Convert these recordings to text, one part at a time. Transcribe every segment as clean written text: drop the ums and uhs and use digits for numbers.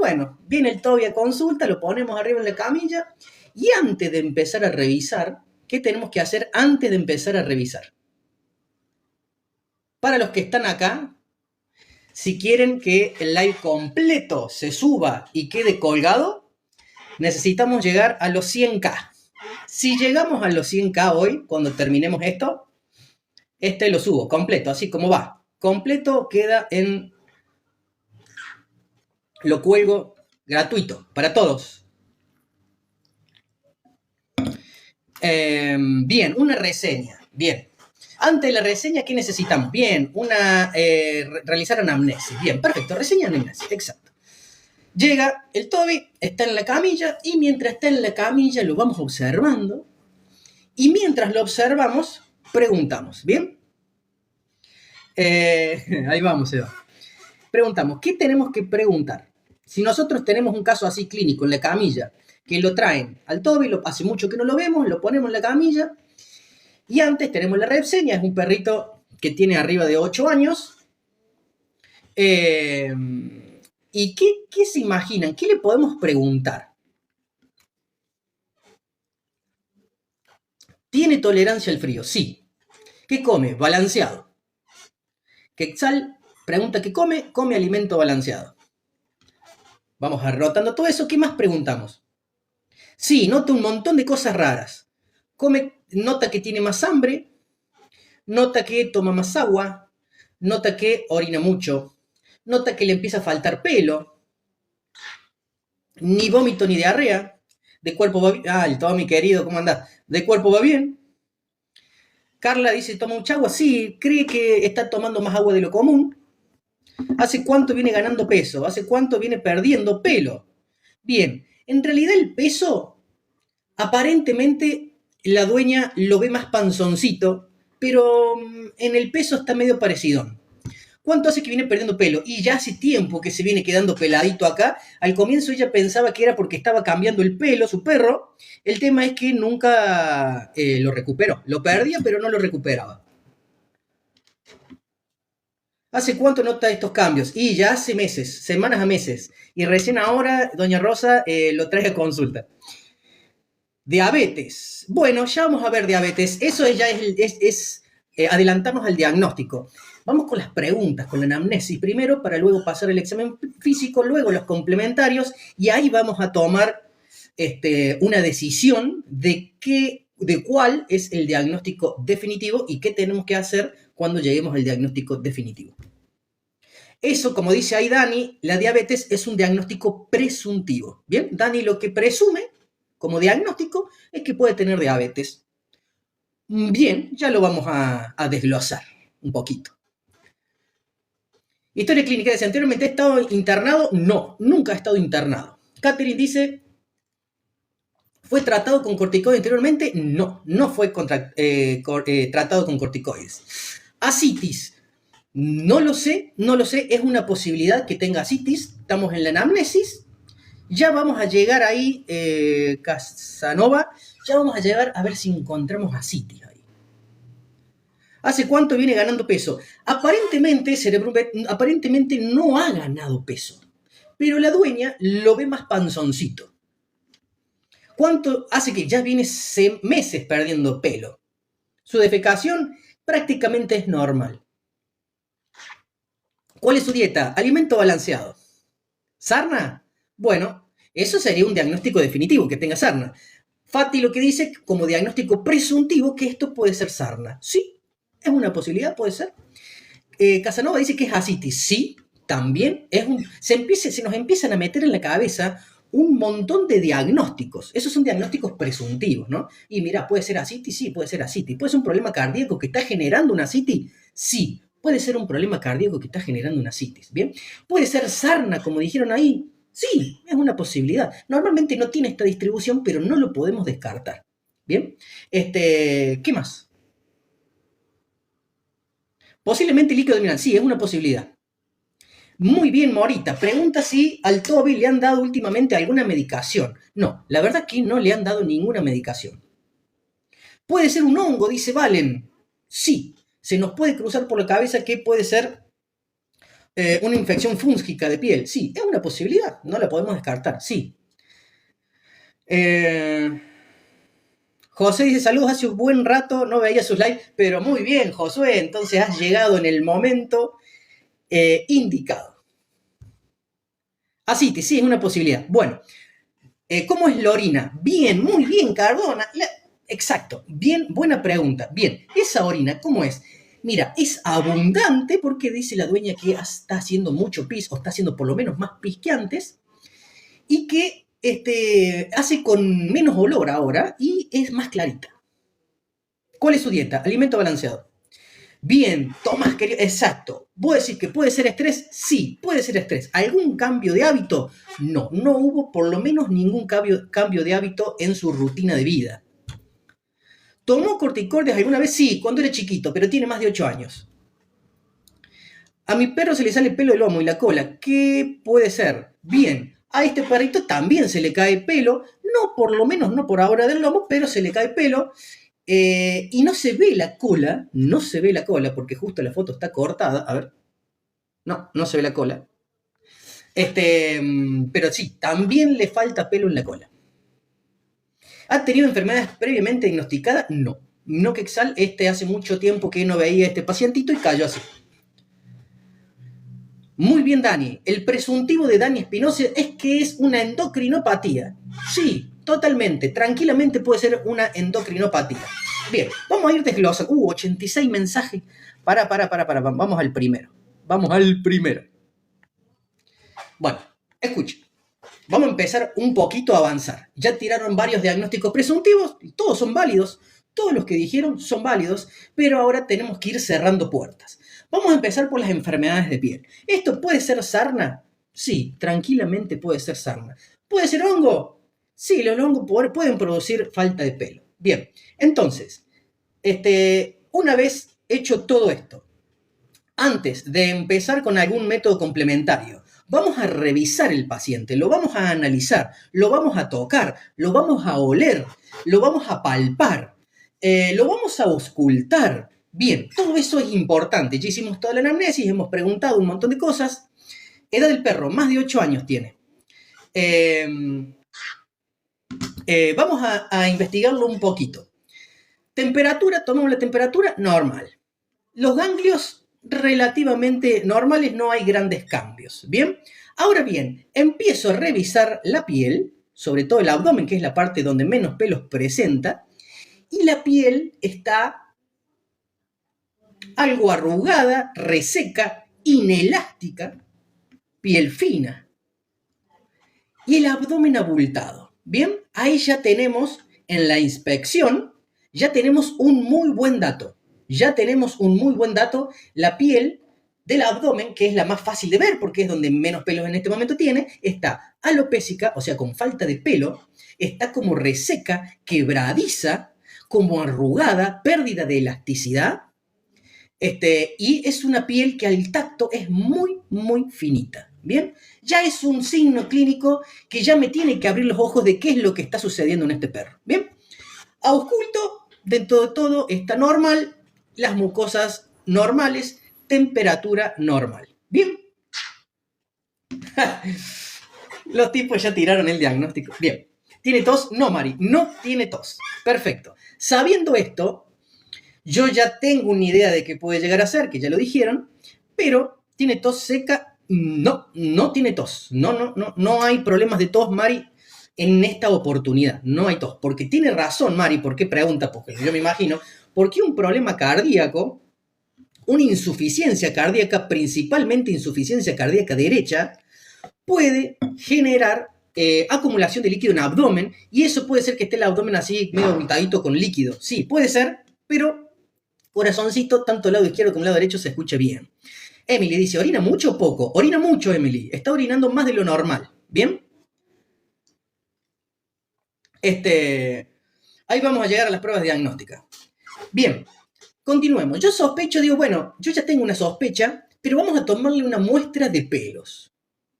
Bueno, viene el Toby a consulta, lo ponemos arriba en la camilla y antes de empezar a revisar, ¿qué tenemos que hacer antes de empezar a revisar? Para los que están acá, si quieren que el live completo se suba y quede colgado, necesitamos llegar a los 100K. Si llegamos a los 100K hoy, cuando terminemos esto, lo subo completo, así como va. Completo queda en... Lo cuelgo gratuito para todos. Bien, una reseña. Bien. Antes de la reseña, ¿qué necesitamos? Bien, realizar anamnesis. Bien, perfecto, reseña anamnesis, exacto. Llega el Toby, está en la camilla y mientras está en la camilla lo vamos observando y mientras lo observamos, preguntamos, ¿bien? Ahí vamos, Eva. Preguntamos, ¿qué tenemos que preguntar? Si nosotros tenemos un caso así clínico en la camilla, que lo traen al Toby, hace mucho que no lo vemos, lo ponemos en la camilla, y antes tenemos la reseña, es un perrito que tiene arriba de 8 años. ¿Y qué se imaginan? ¿Qué le podemos preguntar? ¿Tiene tolerancia al frío? Sí. ¿Qué come? Balanceado. Quetzal pregunta qué come, come alimento balanceado. Vamos rotando todo eso. ¿Qué más preguntamos? Sí, nota un montón de cosas raras. Nota que tiene más hambre, nota que toma más agua, nota que orina mucho, nota que le empieza a faltar pelo, ni vómito ni diarrea, de cuerpo va bien. El Tommy querido, ¿cómo andás? De cuerpo va bien. Carla dice, ¿toma mucha agua? Sí, cree que está tomando más agua de lo común. ¿Hace cuánto viene ganando peso? ¿Hace cuánto viene perdiendo pelo? Bien, en realidad el peso, aparentemente la dueña lo ve más panzoncito, pero en el peso está medio parecidón. ¿Cuánto hace que viene perdiendo pelo? Y ya hace tiempo que se viene quedando peladito acá. Al comienzo ella pensaba que era porque estaba cambiando el pelo, su perro. El tema es que nunca lo recuperó. Lo perdía, pero no lo recuperaba. ¿Hace cuánto nota estos cambios? Y ya hace meses, semanas a meses. Y recién ahora, doña Rosa lo trae a consulta. Diabetes. Bueno, ya vamos a ver diabetes. Eso ya es adelantarnos al diagnóstico. Vamos con las preguntas, con la anamnesis primero, para luego pasar el examen físico, luego los complementarios, y ahí vamos a tomar una decisión de cuál es el diagnóstico definitivo y qué tenemos que hacer cuando lleguemos al diagnóstico definitivo. Eso, como dice ahí Dani, la diabetes es un diagnóstico presuntivo. Bien, Dani lo que presume como diagnóstico es que puede tener diabetes. Bien, ya lo vamos a desglosar un poquito. Historia clínica dice, ¿anteriormente ha estado internado? No, nunca ha estado internado. Catherine dice, ¿fue tratado con corticoides anteriormente? No, no fue tratado con corticoides. Ascitis, no lo sé, es una posibilidad que tenga ascitis, estamos en la anamnesis, ya vamos a llegar ahí, Casanova, ya vamos a llegar a ver si encontramos ascitis ahí. ¿Hace cuánto viene ganando peso? Aparentemente no ha ganado peso, pero la dueña lo ve más panzoncito. ¿Cuánto hace que ya viene meses perdiendo pelo? Su defecación prácticamente es normal. ¿Cuál es su dieta? Alimento balanceado. ¿Sarna? Bueno, eso sería un diagnóstico definitivo, que tenga sarna. Fati lo que dice como diagnóstico presuntivo que esto puede ser sarna. Sí, es una posibilidad, puede ser. Casanova dice que es ascitis. Sí, también es se nos empiezan a meter en la cabeza un montón de diagnósticos. Esos son diagnósticos presuntivos, ¿no? Y mira, puede ser ascitis, sí, puede ser ascitis. ¿Puede ser un problema cardíaco que está generando una ascitis? Sí, puede ser un problema cardíaco que está generando una ascitis, ¿bien? Puede ser sarna, como dijeron ahí. Sí, es una posibilidad. Normalmente no tiene esta distribución, pero no lo podemos descartar. ¿Bien? ¿Qué más? Posiblemente líquido abdominal. Sí, es una posibilidad. Muy bien, Morita. Pregunta si al Toby le han dado últimamente alguna medicación. No, la verdad que no le han dado ninguna medicación. ¿Puede ser un hongo? Dice Valen. Sí, se nos puede cruzar por la cabeza que puede ser Una infección fúngica de piel. Sí, es una posibilidad. No la podemos descartar. Sí. José dice, saludos, hace un buen rato no veía sus lives, pero muy bien, Josué, entonces has llegado en el momento indicado. Así, sí, es una posibilidad. Bueno, ¿cómo es la orina? Bien, muy bien, Cardona. Exacto, bien, buena pregunta. Bien, esa orina, ¿cómo es? Mira, es abundante porque dice la dueña que está haciendo mucho pis, o está haciendo por lo menos más pis que antes, y que hace con menos olor ahora y es más clarita. ¿Cuál es su dieta? Alimento balanceado. Bien, Tomás, querido, exacto. ¿Vos decís que puede ser estrés? Sí, puede ser estrés. ¿Algún cambio de hábito? No, no hubo por lo menos ningún cambio de hábito en su rutina de vida. ¿Tomó corticoides alguna vez? Sí, cuando era chiquito, pero tiene más de 8 años. A mi perro se le sale pelo del lomo y la cola. ¿Qué puede ser? Bien, a este perrito también se le cae pelo, no por lo menos no por ahora del lomo, pero se le cae pelo. Y no se ve la cola, no se ve la cola, porque justo la foto está cortada. A ver. No, no se ve la cola. Pero sí, también le falta pelo en la cola. ¿Ha tenido enfermedades previamente diagnosticadas? No. No que Exal, hace mucho tiempo que no veía a este pacientito y cayó así. Muy bien, Dani. El presuntivo de Dani Espinosa es que es una endocrinopatía. Sí, totalmente. Tranquilamente puede ser una endocrinopatía. Bien, vamos a ir desglosando. 86 mensajes. Para. Vamos al primero. Bueno, escuchen. Vamos a empezar un poquito a avanzar. Ya tiraron varios diagnósticos presuntivos y todos son válidos. Todos los que dijeron son válidos, pero ahora tenemos que ir cerrando puertas. Vamos a empezar por las enfermedades de piel. ¿Esto puede ser sarna? Sí, tranquilamente puede ser sarna. ¿Puede ser hongo? Sí, los hongos pueden producir falta de pelo. Bien, entonces, una vez hecho todo esto, antes de empezar con algún método complementario, vamos a revisar el paciente, lo vamos a analizar, lo vamos a tocar, lo vamos a oler, lo vamos a palpar, lo vamos a auscultar. Bien, todo eso es importante. Ya hicimos toda la anamnesis, hemos preguntado un montón de cosas. Edad del perro, más de 8 años tiene. Vamos a investigarlo un poquito. Temperatura, tomamos la temperatura normal. Los ganglios relativamente normales, no hay grandes cambios. Bien, ahora bien, empiezo a revisar la piel, sobre todo el abdomen, que es la parte donde menos pelos presenta, y la piel está algo arrugada, reseca, inelástica, piel fina. Y el abdomen abultado. Bien, ahí ya tenemos en la inspección, ya tenemos un muy buen dato. La piel del abdomen, que es la más fácil de ver porque es donde menos pelos en este momento tiene, está alopésica, o sea, con falta de pelo, está como reseca, quebradiza, como arrugada, pérdida de elasticidad, y es una piel que al tacto es muy, muy finita. Bien, ya es un signo clínico que ya me tiene que abrir los ojos de qué es lo que está sucediendo en este perro. Bien, ausculto, dentro de todo está normal, las mucosas normales, temperatura normal. Bien. Los tipos ya tiraron el diagnóstico. Bien. ¿Tiene tos? No, Mari, no tiene tos. Perfecto. Sabiendo esto, yo ya tengo una idea de qué puede llegar a ser, que ya lo dijeron, pero ¿tiene tos seca? No, no tiene tos. No hay problemas de tos, Mari, en esta oportunidad. No hay tos. Porque tiene razón, Mari, ¿por qué pregunta? Porque yo me imagino, porque un problema cardíaco, una insuficiencia cardíaca, principalmente insuficiencia cardíaca derecha, puede generar acumulación de líquido en el abdomen, y eso puede ser que esté el abdomen así medio abultadito con líquido. Sí, puede ser, pero corazoncito, tanto el lado izquierdo como el lado derecho se escuche bien. Emily dice, ¿orina mucho o poco? Orina mucho, Emily. Está orinando más de lo normal. ¿Bien? Ahí vamos a llegar a las pruebas diagnósticas. Bien, continuemos. Yo sospecho, digo, bueno, yo ya tengo una sospecha, pero vamos a tomarle una muestra de pelos.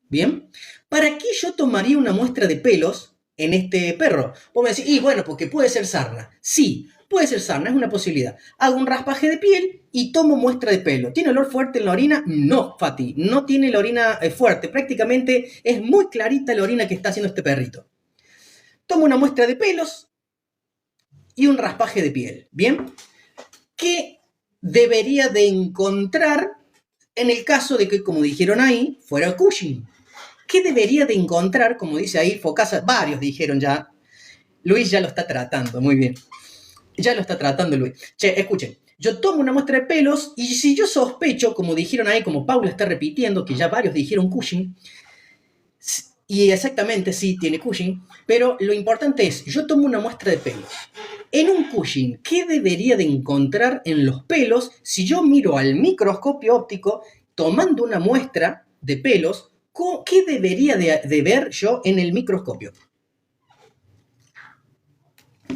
¿Bien? ¿Para qué yo tomaría una muestra de pelos en este perro? Vos me decís, y bueno, porque puede ser sarna. Sí, Puede ser sarna, es una posibilidad. Hago un raspaje de piel y tomo muestra de pelo. ¿Tiene olor fuerte en la orina? No, Fati, no tiene la orina fuerte. Prácticamente es muy clarita la orina que está haciendo este perrito. Tomo una muestra de pelos y un raspaje de piel. ¿Bien? ¿Qué debería de encontrar en el caso de que, como dijeron ahí, fuera Cushing? ¿Qué debería de encontrar, como dice ahí Focasa? Varios dijeron ya. Luis ya lo está tratando, muy bien. Ya lo está tratando Luis. Che, escuchen. Yo tomo una muestra de pelos y si yo sospecho, como dijeron ahí, como Paula está repitiendo, que ya varios dijeron Cushing, y exactamente sí tiene Cushing, pero lo importante es, yo tomo una muestra de pelos. En un Cushing, ¿qué debería de encontrar en los pelos si yo miro al microscopio óptico tomando una muestra de pelos? ¿Qué debería de ver yo en el microscopio?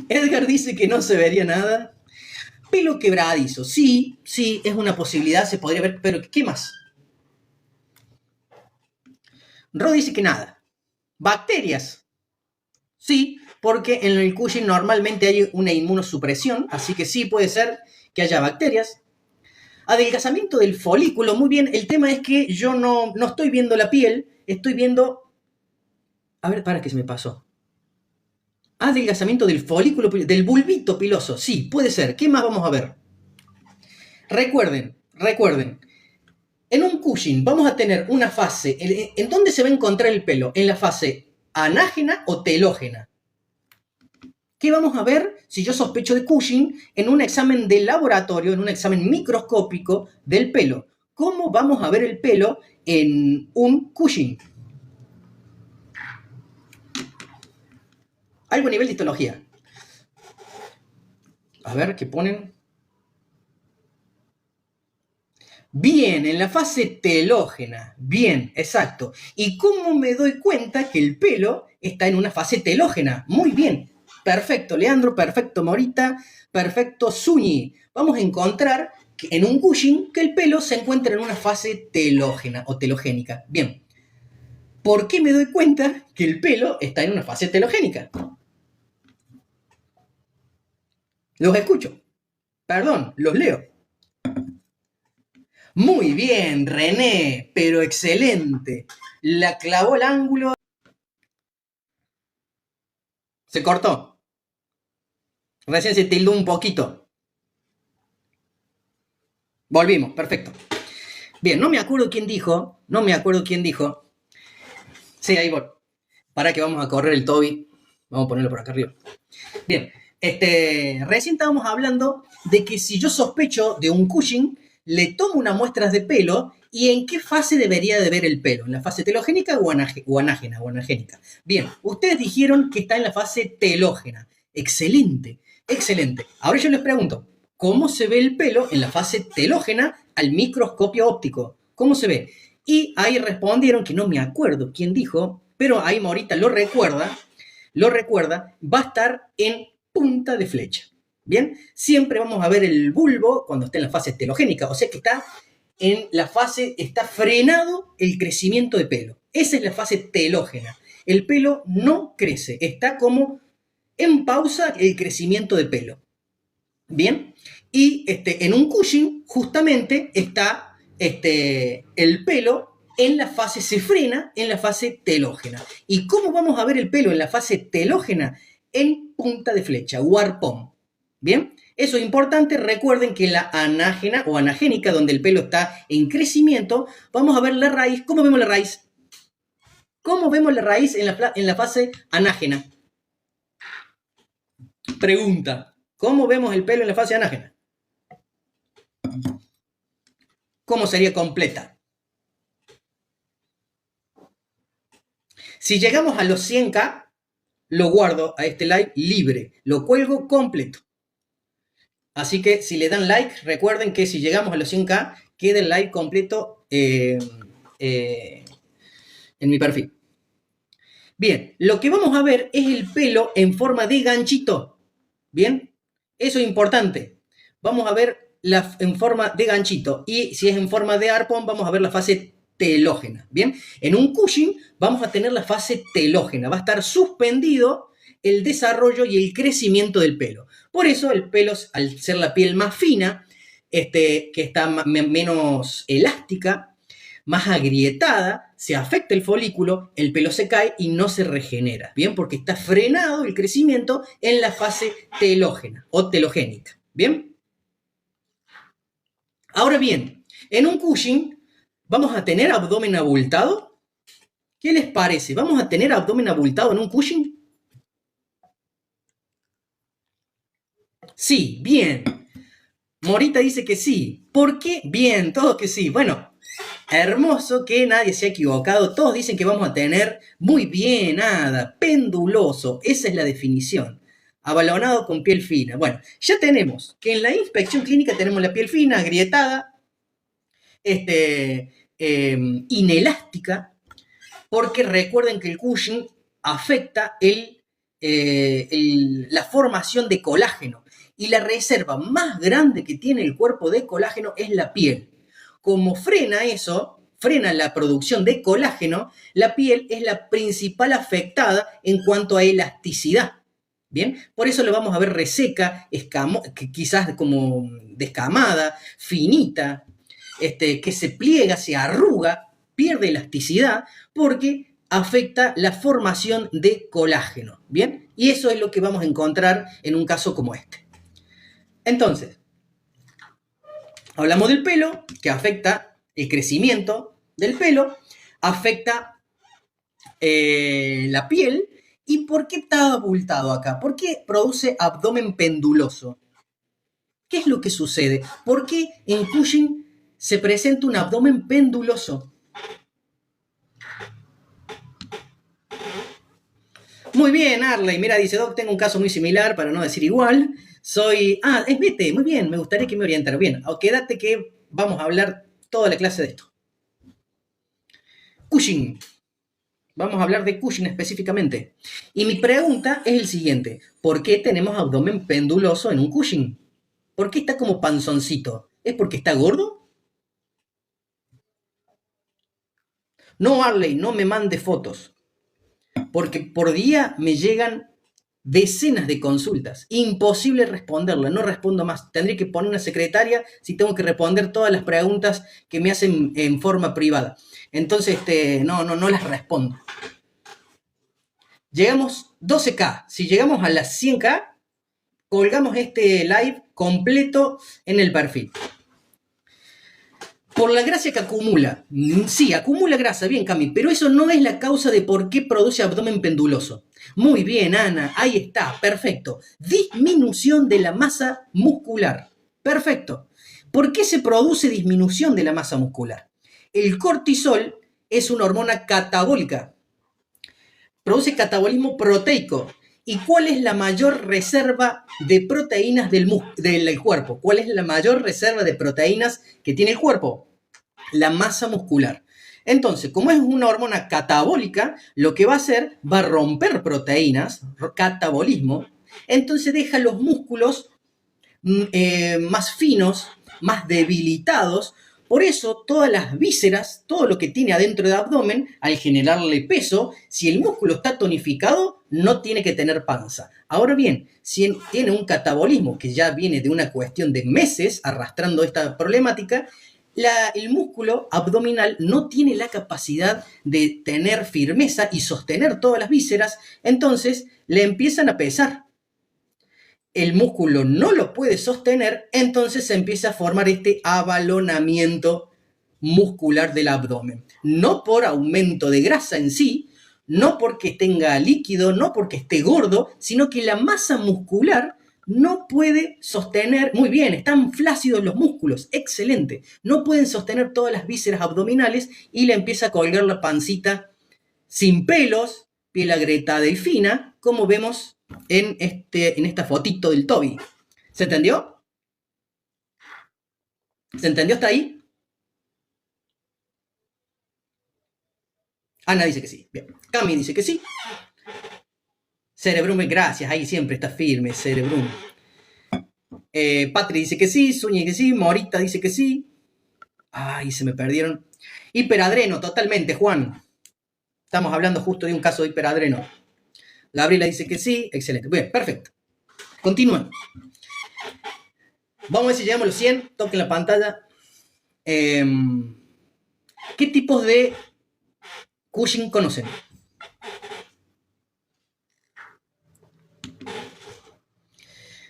Edgar dice que no se vería nada. Pelo quebradizo, sí, es una posibilidad, se podría ver, pero ¿qué más? Ro dice que nada. Bacterias, sí, porque en el Cushing normalmente hay una inmunosupresión, así que sí puede ser que haya bacterias. Adelgazamiento del folículo, muy bien, el tema es que yo no estoy viendo la piel, estoy viendo... A ver, para, ¿qué se me pasó? Adelgazamiento del folículo, del bulbito piloso, sí, puede ser. ¿Qué más vamos a ver? Recuerden, en un Cushing vamos a tener una fase, ¿en dónde se va a encontrar el pelo? ¿En la fase anágena o telógena? ¿Qué vamos a ver si yo sospecho de Cushing en un examen de laboratorio, en un examen microscópico del pelo? ¿Cómo vamos a ver el pelo en un Cushing? Algo a nivel de histología. A ver, ¿qué ponen? Bien, en la fase telógena. Bien, exacto. ¿Y cómo me doy cuenta que el pelo está en una fase telógena? Muy bien. Perfecto, Leandro. Perfecto, Morita. Perfecto, Zuñi. Vamos a encontrar que en un Cushing que el pelo se encuentra en una fase telógena o telogénica. Bien. ¿Por qué me doy cuenta que el pelo está en una fase telogénica? Los escucho. Perdón, los leo. Muy bien, René, pero excelente. La clavó el ángulo. Se cortó. Recién se tildó un poquito. Volvimos, perfecto. Bien, no me acuerdo quién dijo. Sí, ahí voy. Para que vamos a correr el Toby. Vamos a ponerlo por acá arriba. Bien, recién estábamos hablando de que si yo sospecho de un Cushing, le tomo unas muestras de pelo y en qué fase debería de ver el pelo, ¿en la fase telogénica o anágena o analgénica? Bien, ustedes dijeron que está en la fase telógena. Excelente, excelente. Ahora yo les pregunto, ¿cómo se ve el pelo en la fase telógena al microscopio óptico? ¿Cómo se ve? Y ahí respondieron, que no me acuerdo quién dijo, pero ahí Morita lo recuerda, va a estar en punta de flecha. Bien, siempre vamos a ver el bulbo cuando está en la fase telogénica, o sea que está en la fase, está frenado el crecimiento de pelo. Esa es la fase telógena. El pelo no crece, está como en pausa el crecimiento de pelo. Bien, y en un Cushing justamente está el pelo en la fase, se frena en la fase telógena. ¿Y cómo vamos a ver el pelo en la fase telógena? En punta de flecha, warpón. Bien, eso es importante. Recuerden que la anágena o anagénica, donde el pelo está en crecimiento, vamos a ver la raíz. ¿Cómo vemos la raíz? ¿Cómo vemos la raíz en la fase anágena? Pregunta, ¿cómo vemos el pelo en la fase anágena? ¿Cómo sería completa? Si llegamos a los 100K, lo guardo a este live libre, lo cuelgo completo. Así que si le dan like, recuerden que si llegamos a los 100K, queda el live completo en mi perfil. Bien, lo que vamos a ver es el pelo en forma de ganchito. Bien, eso es importante. Vamos a ver en forma de ganchito. Y si es en forma de arpón, vamos a ver la fase telógena. Bien, en un Cushing vamos a tener la fase telógena. Va a estar suspendido el desarrollo y el crecimiento del pelo. Por eso el pelo, al ser la piel más fina, que está menos elástica, más agrietada, se afecta el folículo, el pelo se cae y no se regenera, ¿bien? Porque está frenado el crecimiento en la fase telógena o telogénica, ¿bien? Ahora bien, en un Cushing, ¿vamos a tener abdomen abultado? ¿Qué les parece? ¿Vamos a tener abdomen abultado en un Cushing? Sí, bien. Morita dice que sí. ¿Por qué? Bien, todos que sí. Bueno, hermoso que nadie se ha equivocado. Todos dicen que vamos a tener muy bien, nada, penduloso. Esa es la definición. Abalonado con piel fina. Bueno, ya tenemos que en la inspección clínica tenemos la piel fina, agrietada, inelástica, porque recuerden que el Cushing afecta la formación de colágeno. Y la reserva más grande que tiene el cuerpo de colágeno es la piel. Como frena eso, frena la producción de colágeno, la piel es la principal afectada en cuanto a elasticidad. ¿Bien? Por eso lo vamos a ver reseca, quizás como descamada, finita, que se pliega, se arruga, pierde elasticidad, porque afecta la formación de colágeno. ¿Bien? Y eso es lo que vamos a encontrar en un caso como este. Entonces, hablamos del pelo, que afecta el crecimiento del pelo, afecta la piel. ¿Y por qué está abultado acá? ¿Por qué produce abdomen penduloso? ¿Qué es lo que sucede? ¿Por qué en Cushing se presenta un abdomen penduloso? Muy bien, Arley. Mira, dice Doc, tengo un caso muy similar, para no decir igual. Es Vete, muy bien, me gustaría que me orientara. Bien, quédate que vamos a hablar toda la clase de esto. Cushing. Vamos a hablar de Cushing específicamente. Y mi pregunta es el siguiente. ¿Por qué tenemos abdomen penduloso en un Cushing? ¿Por qué está como panzoncito? ¿Es porque está gordo? No, Arley, no me mande fotos. Porque por día me llegan decenas de consultas. Imposible responderla, no respondo más. Tendré que poner una secretaria si tengo que responder todas las preguntas que me hacen en forma privada. Entonces, no las respondo. Llegamos 12K. Si llegamos a las 100K, colgamos este live completo en el perfil. Por la grasa que acumula. Sí, acumula grasa, bien, Cami, pero eso no es la causa de por qué produce abdomen penduloso. Muy bien, Ana, ahí está, perfecto. Disminución de la masa muscular. Perfecto. ¿Por qué se produce disminución de la masa muscular? El cortisol es una hormona catabólica. Produce catabolismo proteico. ¿Y cuál es la mayor reserva de proteínas del cuerpo? ¿Cuál es la mayor reserva de proteínas que tiene el cuerpo? La masa muscular. Entonces, como es una hormona catabólica, lo que va a hacer va a romper proteínas, catabolismo, entonces deja los músculos más finos, más debilitados. Por eso todas las vísceras, todo lo que tiene adentro del abdomen, al generarle peso, si el músculo está tonificado, no tiene que tener panza. Ahora bien, si tiene un catabolismo que ya viene de una cuestión de meses arrastrando esta problemática, el músculo abdominal no tiene la capacidad de tener firmeza y sostener todas las vísceras, entonces le empiezan a pesar. El músculo no lo puede sostener, entonces se empieza a formar este abalonamiento muscular del abdomen. No por aumento de grasa en sí, no porque tenga líquido, no porque esté gordo, sino que la masa muscular no puede sostener, muy bien, están flácidos los músculos, excelente, no pueden sostener todas las vísceras abdominales y le empieza a colgar la pancita sin pelos, piel agrietada y fina, como vemos en esta fotito del Toby. ¿Se entendió? ¿Se entendió hasta ahí? Ana dice que sí. Bien. Cami dice que sí. Cerebrum, gracias. Ahí siempre está firme, Cerebrum. Patri dice que sí. Suñi que sí. Morita dice que sí. Ay, se me perdieron. Hiperadreno, totalmente, Juan. Estamos hablando justo de un caso de hiperadreno. Gabriela dice que sí. Excelente. Bien, perfecto. Continuemos. Vamos a ver si llegamos a los 100. Toquen la pantalla. ¿Qué tipos de Cushing conocen?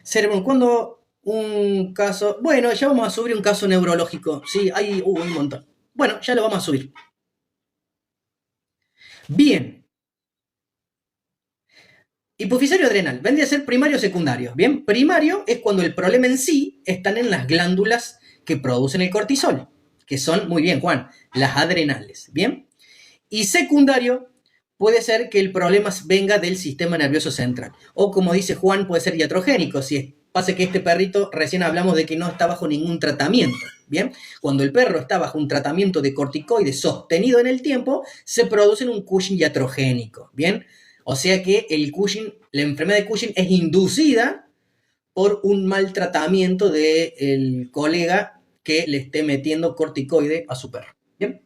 Cerebro, cuando un caso... Bueno, ya vamos a subir un caso neurológico. Sí, hay un montón. Bueno, ya lo vamos a subir. Bien. Hipofisario adrenal, vendría a ser primario o secundario. Bien, primario es cuando el problema en sí están en las glándulas que producen el cortisol, que son, muy bien, Juan, las adrenales. Bien. Y secundario puede ser que el problema venga del sistema nervioso central. O como dice Juan, puede ser iatrogénico. Si pasa que este perrito, recién hablamos de que no está bajo ningún tratamiento. Bien, cuando el perro está bajo un tratamiento de corticoides sostenido en el tiempo, se produce un Cushing iatrogénico. Bien, o sea que el Cushing, la enfermedad de Cushing es inducida por un mal tratamiento del colega que le esté metiendo corticoide a su perro. Bien.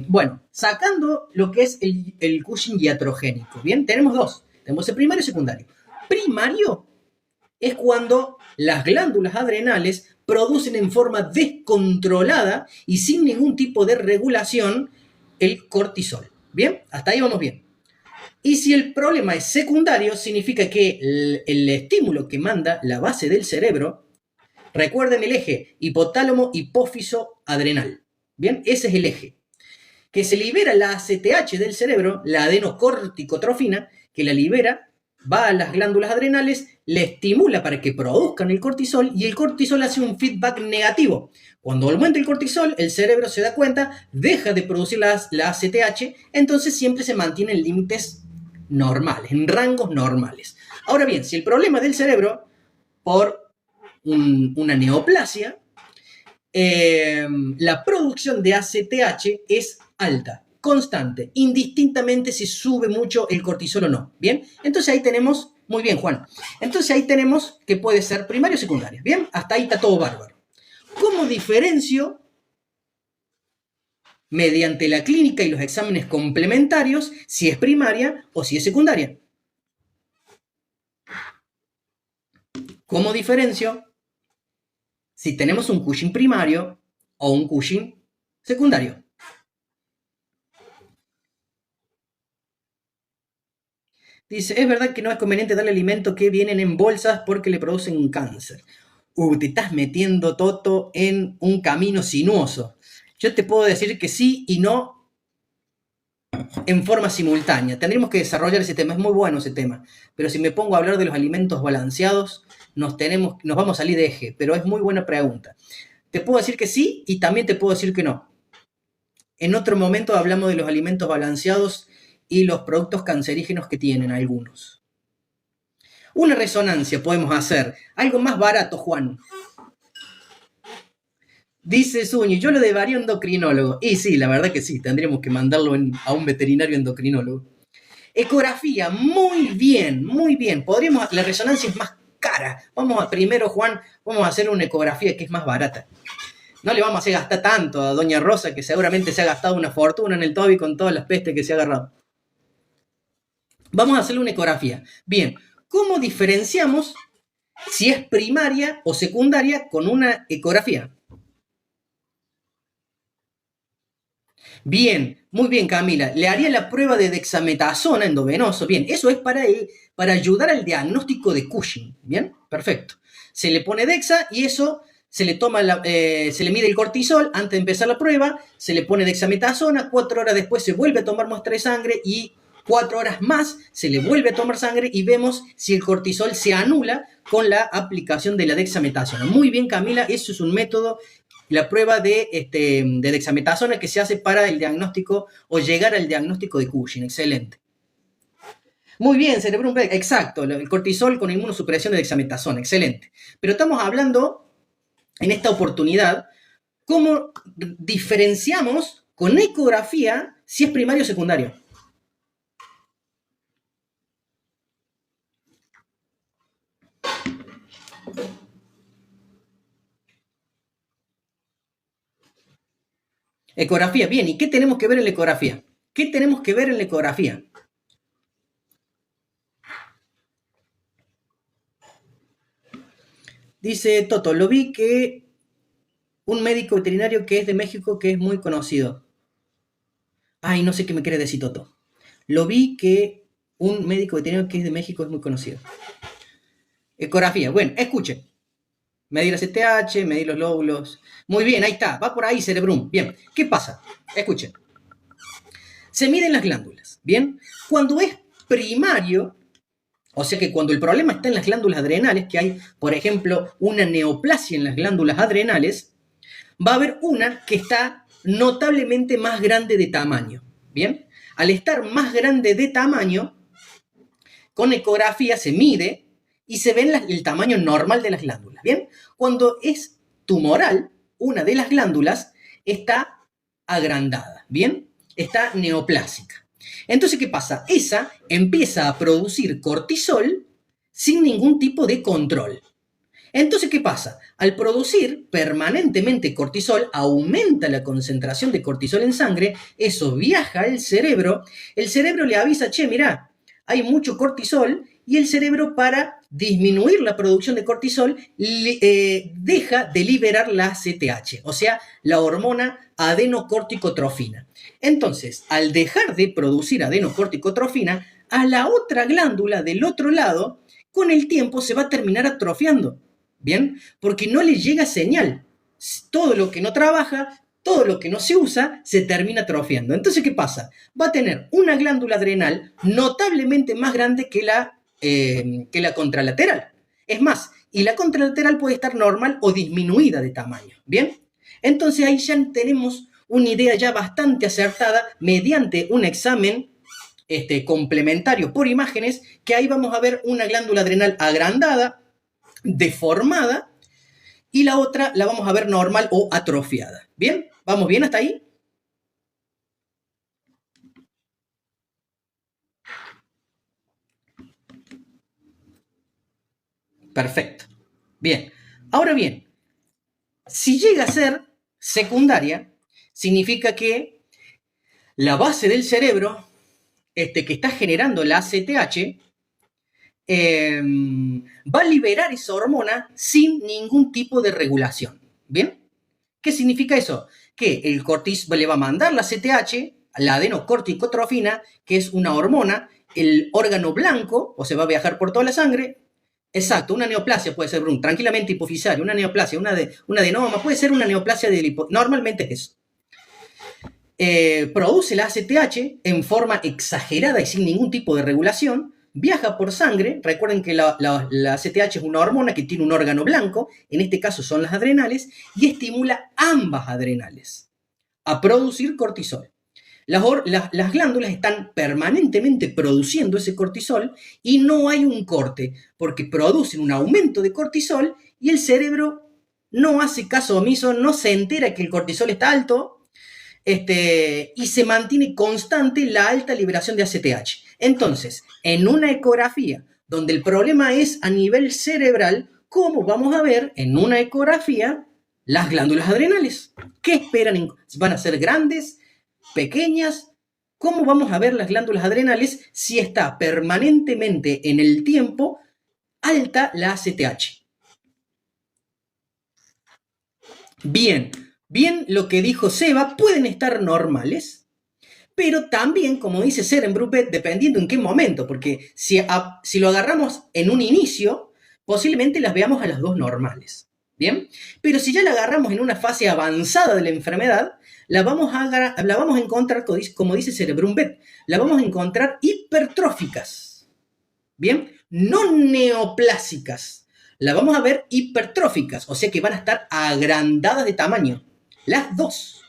Bueno, sacando lo que es el Cushing iatrogénico, bien, tenemos dos. Tenemos el primario y secundario. Primario es cuando las glándulas adrenales producen en forma descontrolada y sin ningún tipo de regulación el cortisol. Bien, hasta ahí vamos bien. Y si el problema es secundario, significa que el estímulo que manda la base del cerebro, recuerden el eje hipotálamo, hipófiso, adrenal. Bien, ese es el eje. Que se libera la ACTH del cerebro, la adenocorticotrofina, que la libera, va a las glándulas adrenales, le estimula para que produzcan el cortisol y el cortisol hace un feedback negativo. Cuando aumenta el cortisol, el cerebro se da cuenta, deja de producir la ACTH, entonces siempre se mantiene en límites normales, en rangos normales. Ahora bien, si el problema del cerebro, por una neoplasia, la producción de ACTH es alta, constante, indistintamente si sube mucho el cortisol o no. Bien, entonces ahí tenemos, muy bien, Juan. Entonces ahí tenemos que puede ser primario o secundario. Bien, hasta ahí está todo bárbaro. ¿Cómo diferencio mediante la clínica y los exámenes complementarios si es primaria o si es secundaria? ¿Cómo diferencio si tenemos un Cushing primario o un Cushing secundario? Dice, es verdad que no es conveniente darle alimentos que vienen en bolsas porque le producen cáncer. Te estás metiendo, Toto, en un camino sinuoso. Yo te puedo decir que sí y no en forma simultánea. Tendríamos que desarrollar ese tema, es muy bueno ese tema. Pero si me pongo a hablar de los alimentos balanceados, nos vamos a salir de eje, pero es muy buena pregunta. Te puedo decir que sí y también te puedo decir que no. En otro momento hablamos de los alimentos balanceados y los productos cancerígenos que tienen algunos. Una resonancia podemos hacer. Algo más barato, Juan. Dice Zuñi, yo lo llevaría a un endocrinólogo. Y sí, la verdad que sí, tendríamos que mandarlo a un veterinario endocrinólogo. Ecografía, muy bien, muy bien. La resonancia es más cara. Primero, Juan, vamos a hacer una ecografía que es más barata. No le vamos a hacer gastar tanto a doña Rosa, que seguramente se ha gastado una fortuna en el Toby con todas las pestes que se ha agarrado. Vamos a hacerle una ecografía. Bien, ¿cómo diferenciamos si es primaria o secundaria con una ecografía? Bien, muy bien, Camila. Le haría la prueba de dexametasona endovenoso. Bien, eso es para ayudar al diagnóstico de Cushing. Bien, perfecto. Se le pone dexa y eso se le se le mide el cortisol antes de empezar la prueba, se le pone dexametasona, 4 horas después se vuelve a tomar muestra de sangre y 4 horas más se le vuelve a tomar sangre y vemos si el cortisol se anula con la aplicación de la dexametasona. Muy bien, Camila, eso es un método, la prueba de dexametasona que se hace para el diagnóstico o llegar al diagnóstico de Cushing. Excelente. Muy bien, cerebro, exacto, el cortisol con inmunosupresión de dexametasona, excelente. Pero estamos hablando en esta oportunidad cómo diferenciamos con ecografía si es primario o secundario. Ecografía, bien, ¿y qué tenemos que ver en la ecografía? ¿Qué tenemos que ver en la ecografía? Dice Toto, lo vi que un médico veterinario que es de México que es muy conocido. Ay, no sé qué me quiere decir Toto. Lo vi que un médico veterinario que es de México es muy conocido. Ecografía. Bueno, escuchen. Medir la CTH, medir los lóbulos. Muy bien, ahí está. Va por ahí, cerebrum. Bien. ¿Qué pasa? Escuchen. Se miden las glándulas. Bien. Cuando es primario, o sea que cuando el problema está en las glándulas adrenales, que hay, por ejemplo, una neoplasia en las glándulas adrenales, va a haber una que está notablemente más grande de tamaño. Bien. Al estar más grande de tamaño, con ecografía se mide y se ve el tamaño normal de las glándulas. Bien, cuando es tumoral, una de las glándulas está agrandada. Bien, está neoplásica. Entonces, ¿qué pasa? Esa empieza a producir cortisol sin ningún tipo de control. Entonces, ¿qué pasa? Al producir permanentemente cortisol, aumenta la concentración de cortisol en sangre, eso viaja al cerebro, el cerebro le avisa, che, mirá, hay mucho cortisol, y el cerebro, para disminuir la producción de cortisol, deja de liberar la ACTH, o sea, la hormona adenocorticotrofina. Entonces, al dejar de producir adenocorticotrofina, a la otra glándula del otro lado, con el tiempo se va a terminar atrofiando. ¿Bien? Porque no le llega señal. Todo lo que no trabaja, todo lo que no se usa, se termina atrofiando. Entonces, ¿qué pasa? Va a tener una glándula adrenal notablemente más grande que la contralateral. Es más, y la contralateral puede estar normal o disminuida de tamaño. ¿Bien? Entonces ahí ya tenemos una idea ya bastante acertada mediante un examen complementario por imágenes, que ahí vamos a ver una glándula adrenal agrandada, deformada, y la otra la vamos a ver normal o atrofiada. ¿Bien? ¿Vamos bien hasta ahí? Perfecto. Bien. Ahora bien, si llega a ser secundaria, significa que la base del cerebro que está generando la ACTH va a liberar esa hormona sin ningún tipo de regulación. ¿Bien? ¿Qué significa eso? Que el cortisol le va a mandar la CTH, la adenocorticotrofina, que es una hormona, el órgano blanco, o se va a viajar por toda la sangre. Exacto, una neoplasia puede ser, tranquilamente hipofisaria, una neoplasia, una adenoma, puede ser una neoplasia normalmente es eso. Produce la ACTH en forma exagerada y sin ningún tipo de regulación, viaja por sangre. Recuerden que la ACTH es una hormona que tiene un órgano blanco, en este caso son las adrenales, y estimula ambas adrenales a producir cortisol. Las glándulas están permanentemente produciendo ese cortisol y no hay un corte, porque producen un aumento de cortisol y el cerebro no hace caso omiso, no se entera que el cortisol está alto, y se mantiene constante la alta liberación de ACTH. Entonces, en una ecografía donde el problema es a nivel cerebral, ¿cómo vamos a ver en una ecografía las glándulas adrenales? ¿Qué esperan? ¿Van a ser grandes? ¿Pequeñas? ¿Cómo vamos a ver las glándulas adrenales si está permanentemente en el tiempo alta la ACTH? Bien, lo que dijo Seba, pueden estar normales, pero también, como dice Seren Brupet, dependiendo en qué momento, porque si lo agarramos en un inicio, posiblemente las veamos a las dos normales. ¿Bien? Pero si ya la agarramos en una fase avanzada de la enfermedad, la vamos a encontrar, como dice Cerebrumbet, la vamos a encontrar hipertróficas. ¿Bien? No neoplásicas. La vamos a ver hipertróficas, o sea que van a estar agrandadas de tamaño. Las dos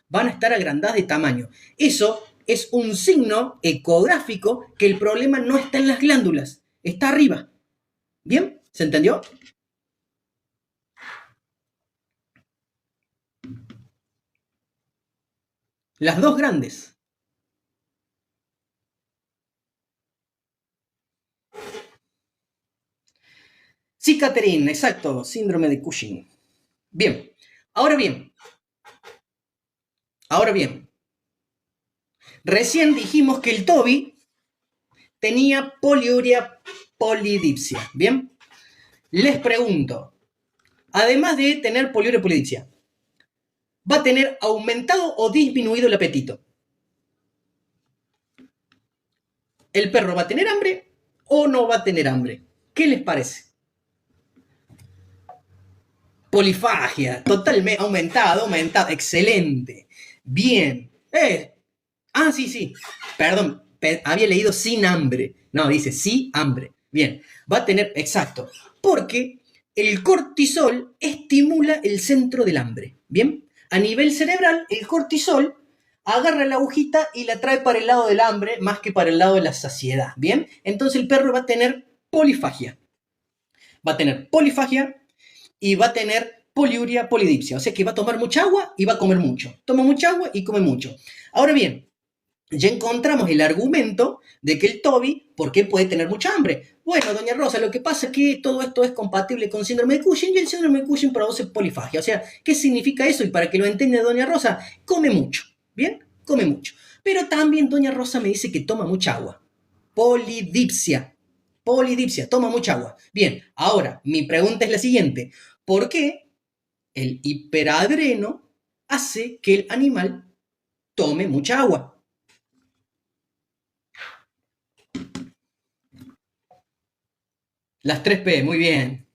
van a estar agrandadas de tamaño. Eso es un signo ecográfico que el problema no está en las glándulas, está arriba. ¿Bien? ¿Se entendió? Las dos grandes. Sí, Catherine, exacto, síndrome de Cushing. Bien, ahora bien, recién dijimos que el Toby tenía poliuria polidipsia. Bien, les pregunto, además de tener poliuria y polidipsia, va a tener aumentado o disminuido el apetito. ¿El perro va a tener hambre o no va a tener hambre? ¿Qué les parece? Polifagia, totalmente aumentado, excelente. Bien. Sí. Perdón, había leído sin hambre. No, dice sí hambre. Bien, va a tener, exacto. Porque el cortisol estimula el centro del hambre. Bien, a nivel cerebral, el cortisol agarra la agujita y la trae para el lado del hambre más que para el lado de la saciedad. Bien, entonces el perro va a tener polifagia. Va a tener polifagia y va a tener poliuria, polidipsia. O sea que va a tomar mucha agua y va a comer mucho. Toma mucha agua y come mucho. Ahora bien, ya encontramos el argumento de que el Toby, ¿por qué puede tener mucha hambre? Bueno, doña Rosa, lo que pasa es que todo esto es compatible con síndrome de Cushing y el síndrome de Cushing produce polifagia. O sea, ¿qué significa eso? Y para que lo entienda doña Rosa, come mucho, ¿bien? Come mucho. Pero también doña Rosa me dice que toma mucha agua. Polidipsia. Polidipsia, toma mucha agua. Bien, ahora, mi pregunta es la siguiente. ¿Por qué el hiperadreno hace que el animal tome mucha agua? Las 3P, muy bien.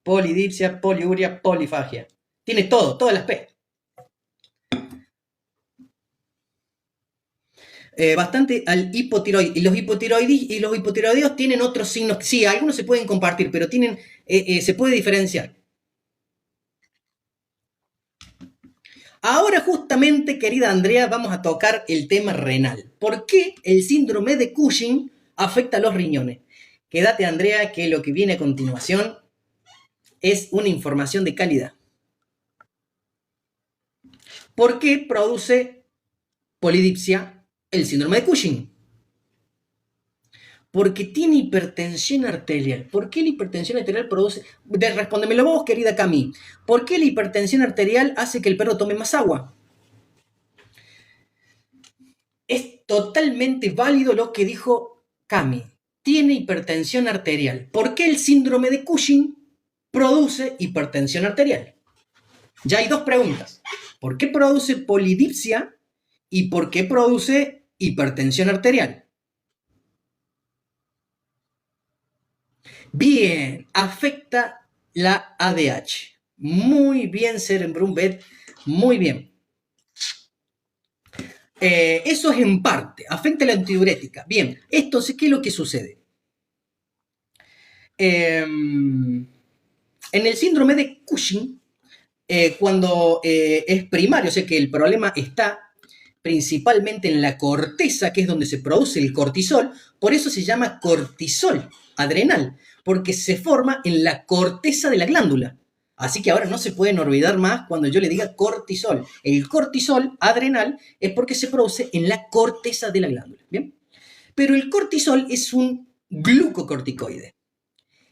Polidipsia, poliuria, polifagia. Tiene todo, todas las P. Bastante al hipotiroidismo. Y los hipotiroideos tienen otros signos. Sí, algunos se pueden compartir, pero tienen, se puede diferenciar. Ahora justamente, querida Andrea, vamos a tocar el tema renal. ¿Por qué el síndrome de Cushing afecta a los riñones? Quédate, Andrea, que lo que viene a continuación es una información de calidad. ¿Por qué produce polidipsia el síndrome de Cushing? Porque tiene hipertensión arterial. ¿Por qué la hipertensión arterial produce? Respóndemelo vos, querida Cami. ¿Por qué la hipertensión arterial hace que el perro tome más agua? Es totalmente válido lo que dijo Cami. Tiene hipertensión arterial. ¿Por qué el síndrome de Cushing produce hipertensión arterial? Ya hay dos preguntas. ¿Por qué produce polidipsia y por qué produce hipertensión arterial? Bien, afecta la ADH. Muy bien, Serenbrumbet, muy bien. Eso es en parte, afecta la antidiurética. Bien, entonces, ¿qué es lo que sucede? En el síndrome de Cushing, cuando es primario, o sea que el problema está principalmente en la corteza, que es donde se produce el cortisol, por eso se llama cortisol adrenal, porque se forma en la corteza de la glándula. Así que ahora no se pueden olvidar más cuando yo le diga cortisol. El cortisol adrenal es porque se produce en la corteza de la glándula. ¿Bien? Pero el cortisol es un glucocorticoide.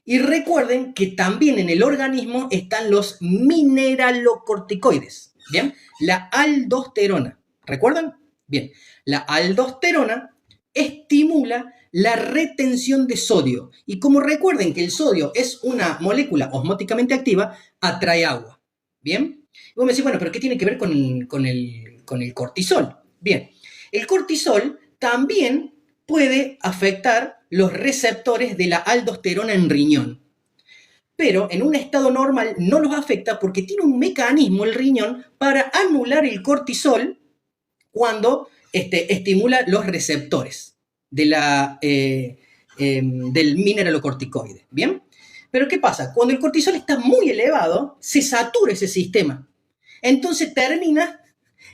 Y recuerden que también en el organismo están los mineralocorticoides. ¿Bien? La aldosterona. ¿Recuerdan? Bien. La aldosterona estimula la retención de sodio. Y como recuerden que el sodio es una molécula osmóticamente activa, atrae agua. ¿Bien? Y vos me decís, bueno, pero ¿qué tiene que ver con el cortisol? Bien, el cortisol también puede afectar los receptores de la aldosterona en riñón. Pero en un estado normal no los afecta porque tiene un mecanismo el riñón para anular el cortisol cuando estimula los receptores del mineralocorticoide. ¿Bien? Pero ¿qué pasa? Cuando el cortisol está muy elevado, se satura ese sistema. Entonces termina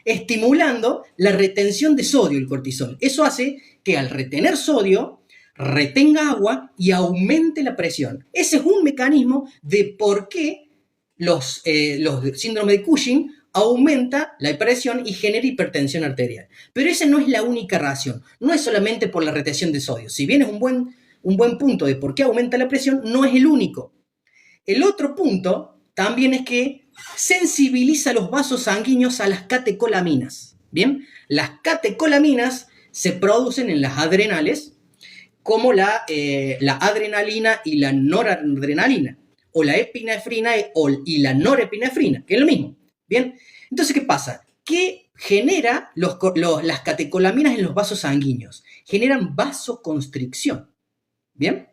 estimulando la retención de sodio el cortisol. Eso hace que al retener sodio, retenga agua y aumente la presión. Ese es un mecanismo de por qué los síndromes de Cushing aumenta la presión y genera hipertensión arterial. Pero esa no es la única razón. No es solamente por la retención de sodio. Si bien es un buen punto de por qué aumenta la presión, no es el único. El otro punto también es que sensibiliza los vasos sanguíneos a las catecolaminas. Bien, las catecolaminas se producen en las adrenales como la adrenalina y la noradrenalina. o la epinefrina y la norepinefrina, que es lo mismo. Bien, entonces, ¿qué pasa? ¿Qué genera las catecolaminas en los vasos sanguíneos? Generan vasoconstricción. ¿Bien?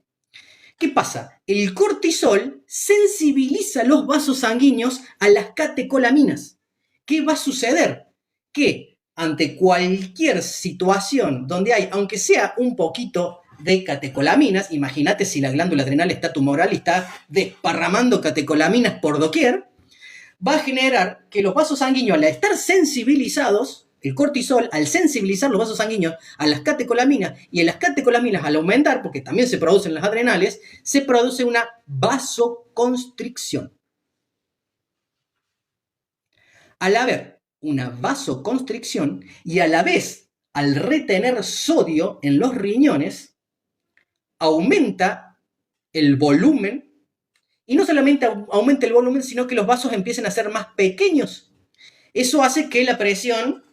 ¿Qué pasa? El cortisol sensibiliza los vasos sanguíneos a las catecolaminas. ¿Qué va a suceder? Que ante cualquier situación donde hay, aunque sea un poquito de catecolaminas, imagínate si la glándula adrenal está tumoral y está desparramando catecolaminas por doquier, va a generar que los vasos sanguíneos, al estar sensibilizados, el cortisol, al sensibilizar los vasos sanguíneos a las catecolaminas, y en las catecolaminas al aumentar, porque también se producen las adrenales, se produce una vasoconstricción. Al haber una vasoconstricción y a la vez al retener sodio en los riñones, aumenta el volumen, y no solamente aumenta el volumen, sino que los vasos empiezan a ser más pequeños. Eso hace que la presión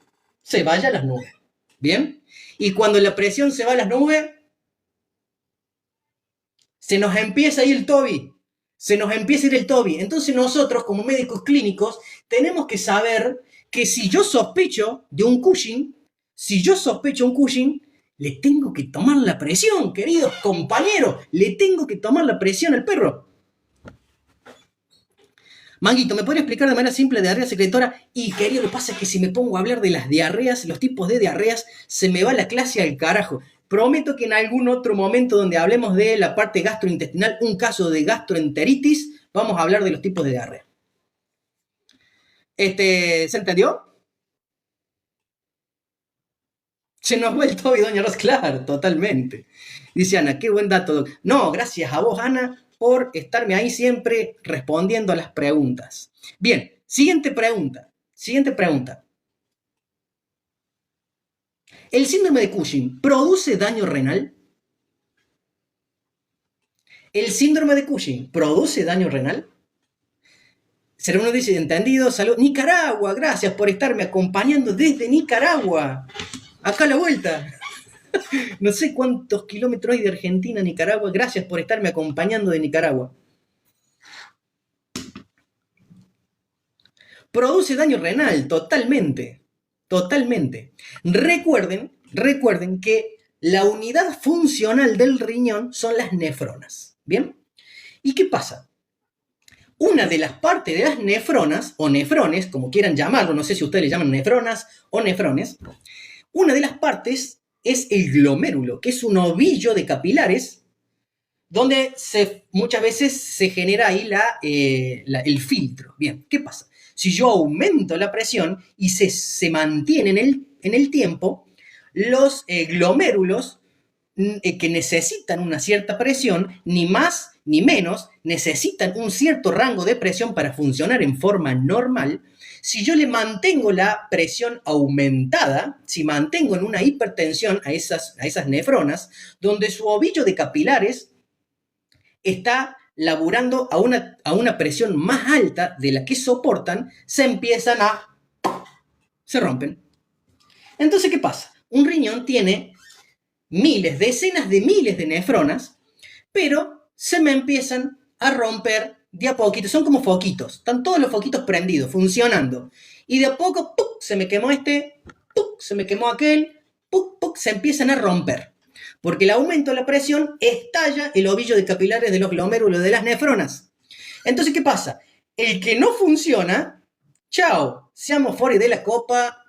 se vaya a las nubes. ¿Bien? Y cuando la presión se va a las nubes, se nos empieza a ir el TOBI. Se nos empieza a ir el TOBI. Entonces nosotros, como médicos clínicos, tenemos que saber que si yo sospecho de un Cushing, le tengo que tomar la presión, queridos compañeros. Le tengo que tomar la presión al perro. Manguito, ¿me podría explicar de manera simple diarrea secretora? Y querido, lo que pasa es que si me pongo a hablar de las diarreas, los tipos de diarreas, se me va la clase al carajo. Prometo que en algún otro momento donde hablemos de la parte gastrointestinal, un caso de gastroenteritis, vamos a hablar de los tipos de diarrea. ¿Se entendió? Se nos va el Toby, doña Ros, claro, totalmente. Dice Ana, qué buen dato, doc. No, gracias a vos, Ana, por estarme ahí siempre respondiendo a las preguntas. Bien, siguiente pregunta. ¿El síndrome de Cushing produce daño renal? ¿El síndrome de Cushing produce daño renal? Cerebro dice, entendido, salud. Nicaragua, gracias por estarme acompañando desde Nicaragua. Acá a la vuelta. No sé cuántos kilómetros hay de Argentina a Nicaragua. Gracias por estarme acompañando de Nicaragua. Produce daño renal, totalmente. Totalmente. Recuerden que la unidad funcional del riñón son las nefronas. ¿Bien? ¿Y qué pasa? Una de las partes de las nefronas, o nefrones, como quieran llamarlo, no sé si ustedes le llaman nefronas o nefrones, una de las partes es el glomérulo, que es un ovillo de capilares, donde muchas veces se genera ahí el filtro. Bien, ¿qué pasa? Si yo aumento la presión y se mantiene en el tiempo, los glomérulos que necesitan una cierta presión, ni más ni menos, necesitan un cierto rango de presión para funcionar en forma normal. Si yo le mantengo la presión aumentada, si mantengo en una hipertensión a esas nefronas, donde su ovillo de capilares está laburando a una presión más alta de la que soportan, se rompen. Entonces, ¿qué pasa? Un riñón tiene decenas de miles de nefronas, pero se me empiezan a romper de a poquito. Son como foquitos. Están todos los foquitos prendidos, funcionando. Y de a poco, ¡puc!, se me quemó ¡puc!, se me quemó aquel, ¡puc!, ¡puc!, se empiezan a romper. Porque el aumento de la presión estalla el ovillo de capilares de los glomérulos de las nefronas. Entonces, ¿qué pasa? El que no funciona, chao, seamos fuera de la copa,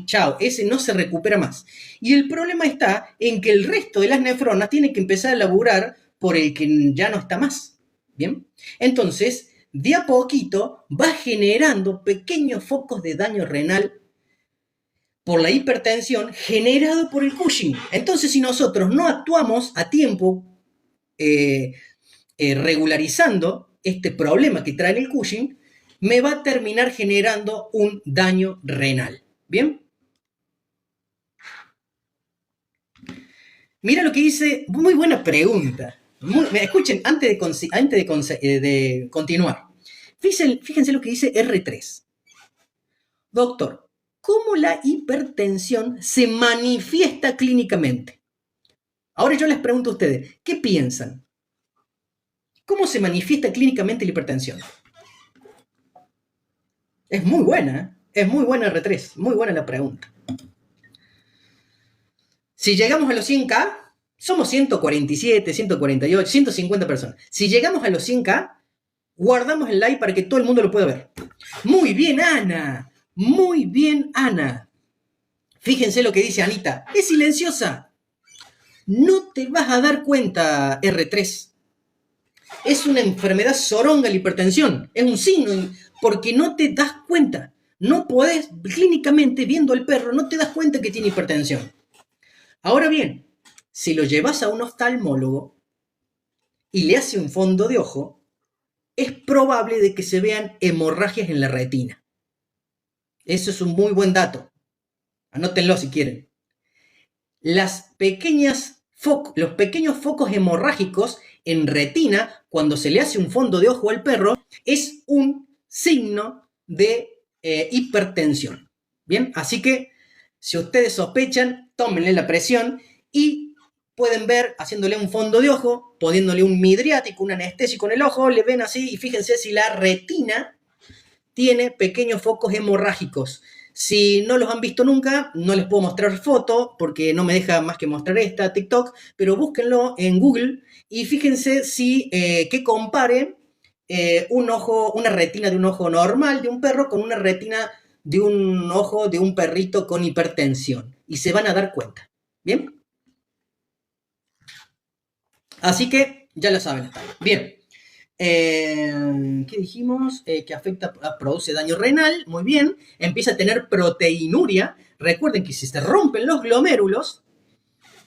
chao, ese no se recupera más. Y el problema está en que el resto de las nefronas tienen que empezar a laburar por el que ya no está más. ¿Bien? Entonces, de a poquito va generando pequeños focos de daño renal por la hipertensión generado por el Cushing. Entonces, si nosotros no actuamos a tiempo regularizando este problema que trae el Cushing, me va a terminar generando un daño renal. ¿Bien? Mira lo que dice, muy buena pregunta. Escuchen, antes de continuar. Fíjense lo que dice R3. Doctor, ¿cómo la hipertensión se manifiesta clínicamente? Ahora yo les pregunto a ustedes, ¿qué piensan? ¿Cómo se manifiesta clínicamente la hipertensión? Es muy buena, ¿eh? Es muy buena R3, muy buena la pregunta. Si llegamos a los 100K, somos 147, 148, 150 personas. Si llegamos a los 100K, guardamos el like para que todo el mundo lo pueda ver. Muy bien, Ana. Muy bien, Ana. Fíjense lo que dice Anita. Es silenciosa. No te vas a dar cuenta, R3. Es una enfermedad zoronga la hipertensión. Es un signo porque no te das cuenta. No podés, clínicamente, viendo al perro, no te das cuenta que tiene hipertensión. Ahora bien, si lo llevas a un oftalmólogo y le hace un fondo de ojo, es probable de que se vean hemorragias en la retina. Eso es un muy buen dato. Anótenlo si quieren. Los pequeños focos hemorrágicos en retina, cuando se le hace un fondo de ojo al perro, es un signo de hipertensión. Bien, así que si ustedes sospechan, tómenle la presión y pueden ver, haciéndole un fondo de ojo, poniéndole un midriático, un anestésico en el ojo, le ven así y fíjense si la retina tiene pequeños focos hemorrágicos. Si no los han visto nunca, no les puedo mostrar foto porque no me deja más que mostrar esta TikTok, pero búsquenlo en Google y fíjense si que comparen un ojo, una retina de un ojo normal de un perro con una retina de un ojo de un perrito con hipertensión y se van a dar cuenta. ¿Bien? Así que ya lo saben. Bien. ¿Qué dijimos? Que afecta, produce daño renal, muy bien. Empieza a tener proteinuria. Recuerden que si se rompen los glomérulos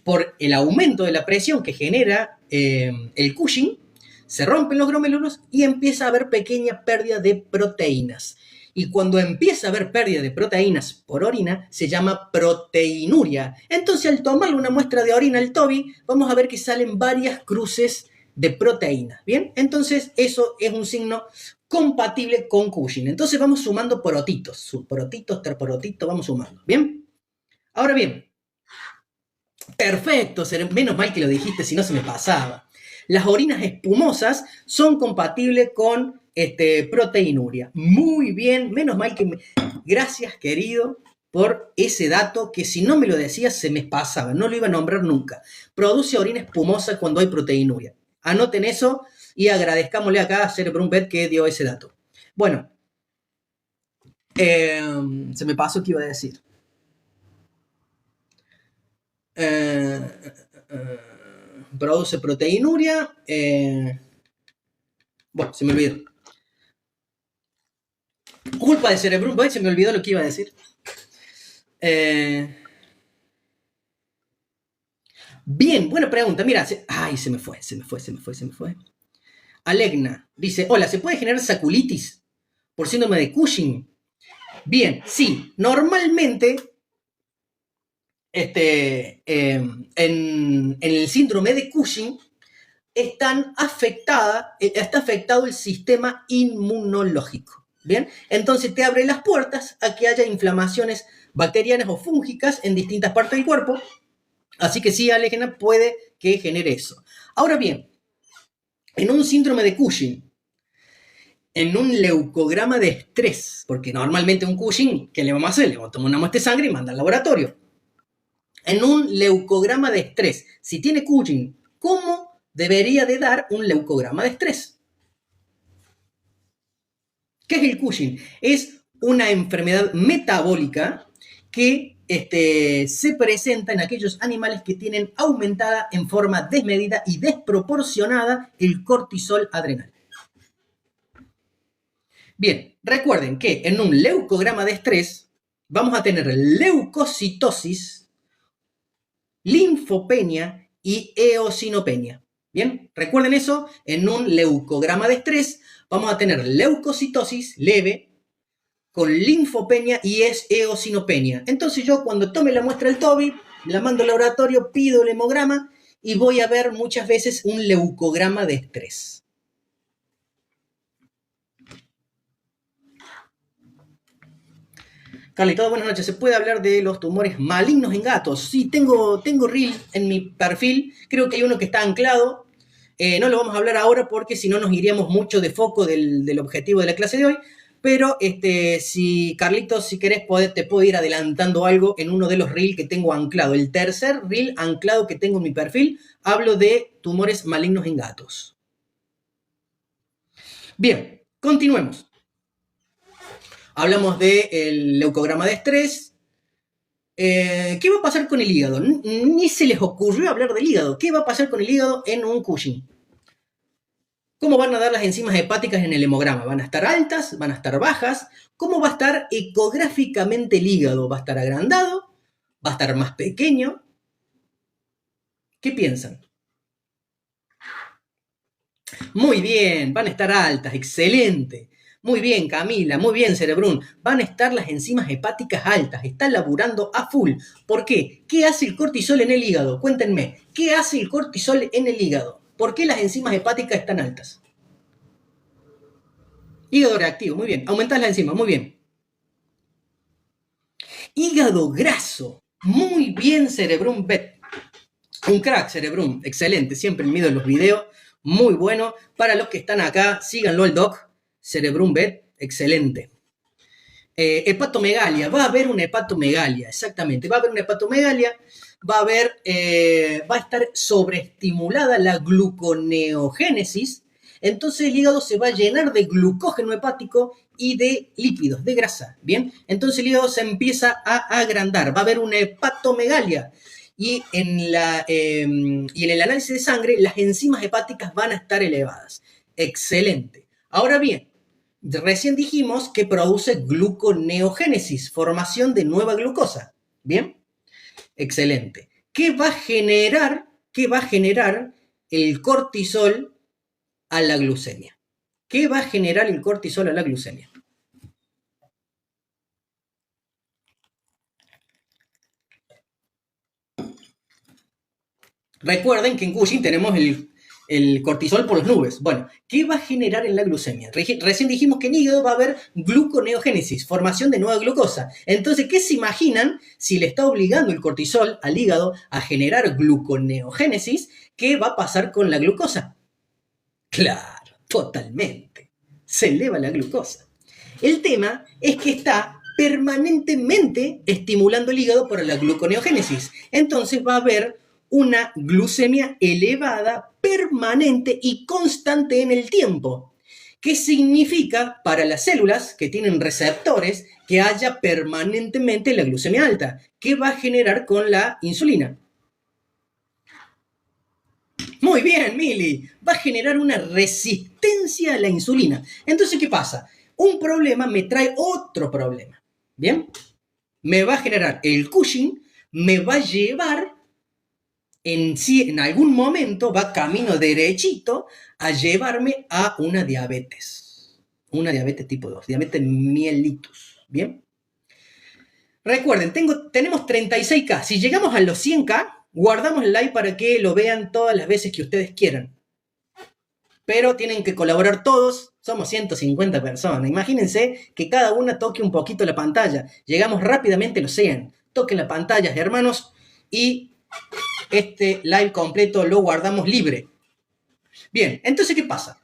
por el aumento de la presión que genera el Cushing, se rompen los glomérulos y empieza a haber pequeña pérdida de proteínas. Y cuando empieza a haber pérdida de proteínas por orina, se llama proteinuria. Entonces, al tomarle una muestra de orina al Toby, vamos a ver que salen varias cruces de proteínas, ¿bien? Entonces, eso es un signo compatible con Cushing. Entonces, vamos sumando porotitos, subporotitos, terporotitos, vamos sumando, ¿bien? Ahora bien, perfecto, menos mal que lo dijiste, si no se me pasaba. Las orinas espumosas son compatibles con proteinuria. Muy bien, menos mal que Gracias, querido, por ese dato que si no me lo decías se me pasaba, no lo iba a nombrar nunca. Produce orina espumosa cuando hay proteinuria. Anoten eso y agradezcámosle acá a Cerebrum-Vet que dio ese dato. Bueno, se me pasó qué iba a decir. Produce proteinuria. Bueno, se me olvidó. Culpa de Cerebrum-Vet, se me olvidó lo que iba a decir. Bien, buena pregunta. Mira, ay, se me fue. Alegna dice, hola, ¿se puede generar saculitis por síndrome de Cushing? Bien, sí, normalmente en el síndrome de Cushing está afectado el sistema inmunológico. Bien, entonces te abre las puertas a que haya inflamaciones bacterianas o fúngicas en distintas partes del cuerpo. Así que sí, Alegna, puede que genere eso. Ahora bien, en un síndrome de Cushing, en un leucograma de estrés, porque normalmente un Cushing, ¿qué le vamos a hacer? Le vamos a tomar una muestra de sangre y manda al laboratorio. En un leucograma de estrés, si tiene Cushing, ¿cómo debería de dar un leucograma de estrés? ¿Qué es el Cushing? Es una enfermedad metabólica que se presenta en aquellos animales que tienen aumentada en forma desmedida y desproporcionada el cortisol adrenal. Bien, recuerden que en un leucograma de estrés vamos a tener leucocitosis, linfopenia y eosinopenia. Bien, recuerden eso, en un leucograma de estrés vamos a tener leucocitosis leve con linfopenia y eosinopenia. Entonces yo cuando tome la muestra del Toby, la mando al laboratorio, pido el hemograma y voy a ver muchas veces un leucograma de estrés. Carlito, buenas noches. ¿Se puede hablar de los tumores malignos en gatos? Sí, tengo reel en mi perfil. Creo que hay uno que está anclado. No lo vamos a hablar ahora porque si no nos iríamos mucho de foco del objetivo de la clase de hoy, pero si Carlitos, si querés, te puedo ir adelantando algo en uno de los reels que tengo anclado. El tercer reel anclado que tengo en mi perfil, hablo de tumores malignos en gatos. Bien, continuemos. Hablamos del leucograma de estrés. ¿Qué va a pasar con el hígado? Ni se les ocurrió hablar del hígado. ¿Qué va a pasar con el hígado en un Cushing? ¿Cómo van a dar las enzimas hepáticas en el hemograma? ¿Van a estar altas? ¿Van a estar bajas? ¿Cómo va a estar ecográficamente el hígado? ¿Va a estar agrandado? ¿Va a estar más pequeño? ¿Qué piensan? Muy bien, van a estar altas, excelente. Muy bien, Camila, muy bien, Cerebrún. Van a estar las enzimas hepáticas altas, están laburando a full. ¿Por qué? ¿Qué hace el cortisol en el hígado? Cuéntenme, ¿qué hace el cortisol en el hígado? ¿Por qué las enzimas hepáticas están altas? Hígado reactivo, muy bien. Aumentás la enzima, muy bien. Hígado graso, muy bien, Cerebrún Bet. Un crack, Cerebrún, excelente. Siempre mido en los videos, muy bueno. Para los que están acá, síganlo al doc. Cerebrún Bet, excelente. Hepatomegalia, va a haber una hepatomegalia, exactamente. Va a haber una hepatomegalia, va a estar sobreestimulada la gluconeogénesis. Entonces el hígado se va a llenar de glucógeno hepático y de lípidos, de grasa, ¿bien? Entonces el hígado se empieza a agrandar, va a haber una hepatomegalia. Y en el análisis de sangre, las enzimas hepáticas van a estar elevadas. Excelente. Ahora bien, recién dijimos que produce gluconeogénesis, formación de nueva glucosa. ¿Bien? Excelente. ¿Qué va a generar el cortisol a la glucemia? ¿Qué va a generar el cortisol a la glucemia? Recuerden que en Cushing tenemos el cortisol por las nubes. Bueno, ¿qué va a generar en la glucemia? Recién dijimos que en hígado va a haber gluconeogénesis, formación de nueva glucosa. Entonces, ¿qué se imaginan si le está obligando el cortisol al hígado a generar gluconeogénesis? ¿Qué va a pasar con la glucosa? Claro, totalmente. Se eleva la glucosa. El tema es que está permanentemente estimulando el hígado por la gluconeogénesis. Entonces va a haber una glucemia elevada, permanente y constante en el tiempo. ¿Qué significa para las células que tienen receptores que haya permanentemente la glucemia alta? ¿Qué va a generar con la insulina? Muy bien, Mili. Va a generar una resistencia a la insulina. Entonces, ¿qué pasa? Un problema me trae otro problema. ¿Bien? Me va a generar el Cushing, me va a llevar en algún momento, va camino derechito a llevarme a una diabetes. Una diabetes tipo 2, diabetes mellitus. ¿Bien? Recuerden, tenemos 36K. Si llegamos a los 100K, guardamos el like para que lo vean todas las veces que ustedes quieran. Pero tienen que colaborar todos. Somos 150 personas. Imagínense que cada una toque un poquito la pantalla. Llegamos rápidamente a los 100. Toquen la pantalla, hermanos. Y este live completo lo guardamos libre. Bien, entonces, ¿qué pasa?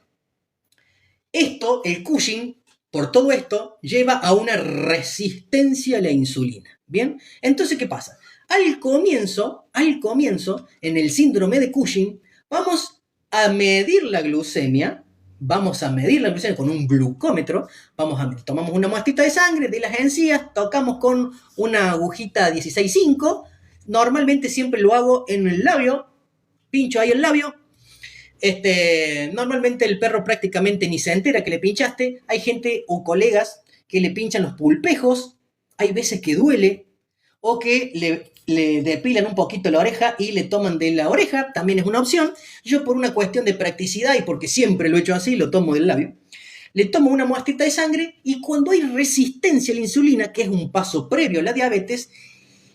Esto, el Cushing, por todo esto, lleva a una resistencia a la insulina. ¿Bien? Entonces, ¿qué pasa? Al comienzo, en el síndrome de Cushing, vamos a medir la glucemia con un glucómetro, tomamos una muestrita de sangre de las encías, tocamos con una agujita 16.5, normalmente siempre lo hago en el labio, pincho ahí el labio. Normalmente el perro prácticamente ni se entera que le pinchaste. Hay gente o colegas que le pinchan los pulpejos, hay veces que duele, o que le depilan un poquito la oreja y le toman de la oreja, también es una opción. Yo, por una cuestión de practicidad y porque siempre lo he hecho así, lo tomo del labio. Le tomo una muestrita de sangre y cuando hay resistencia a la insulina, que es un paso previo a la diabetes,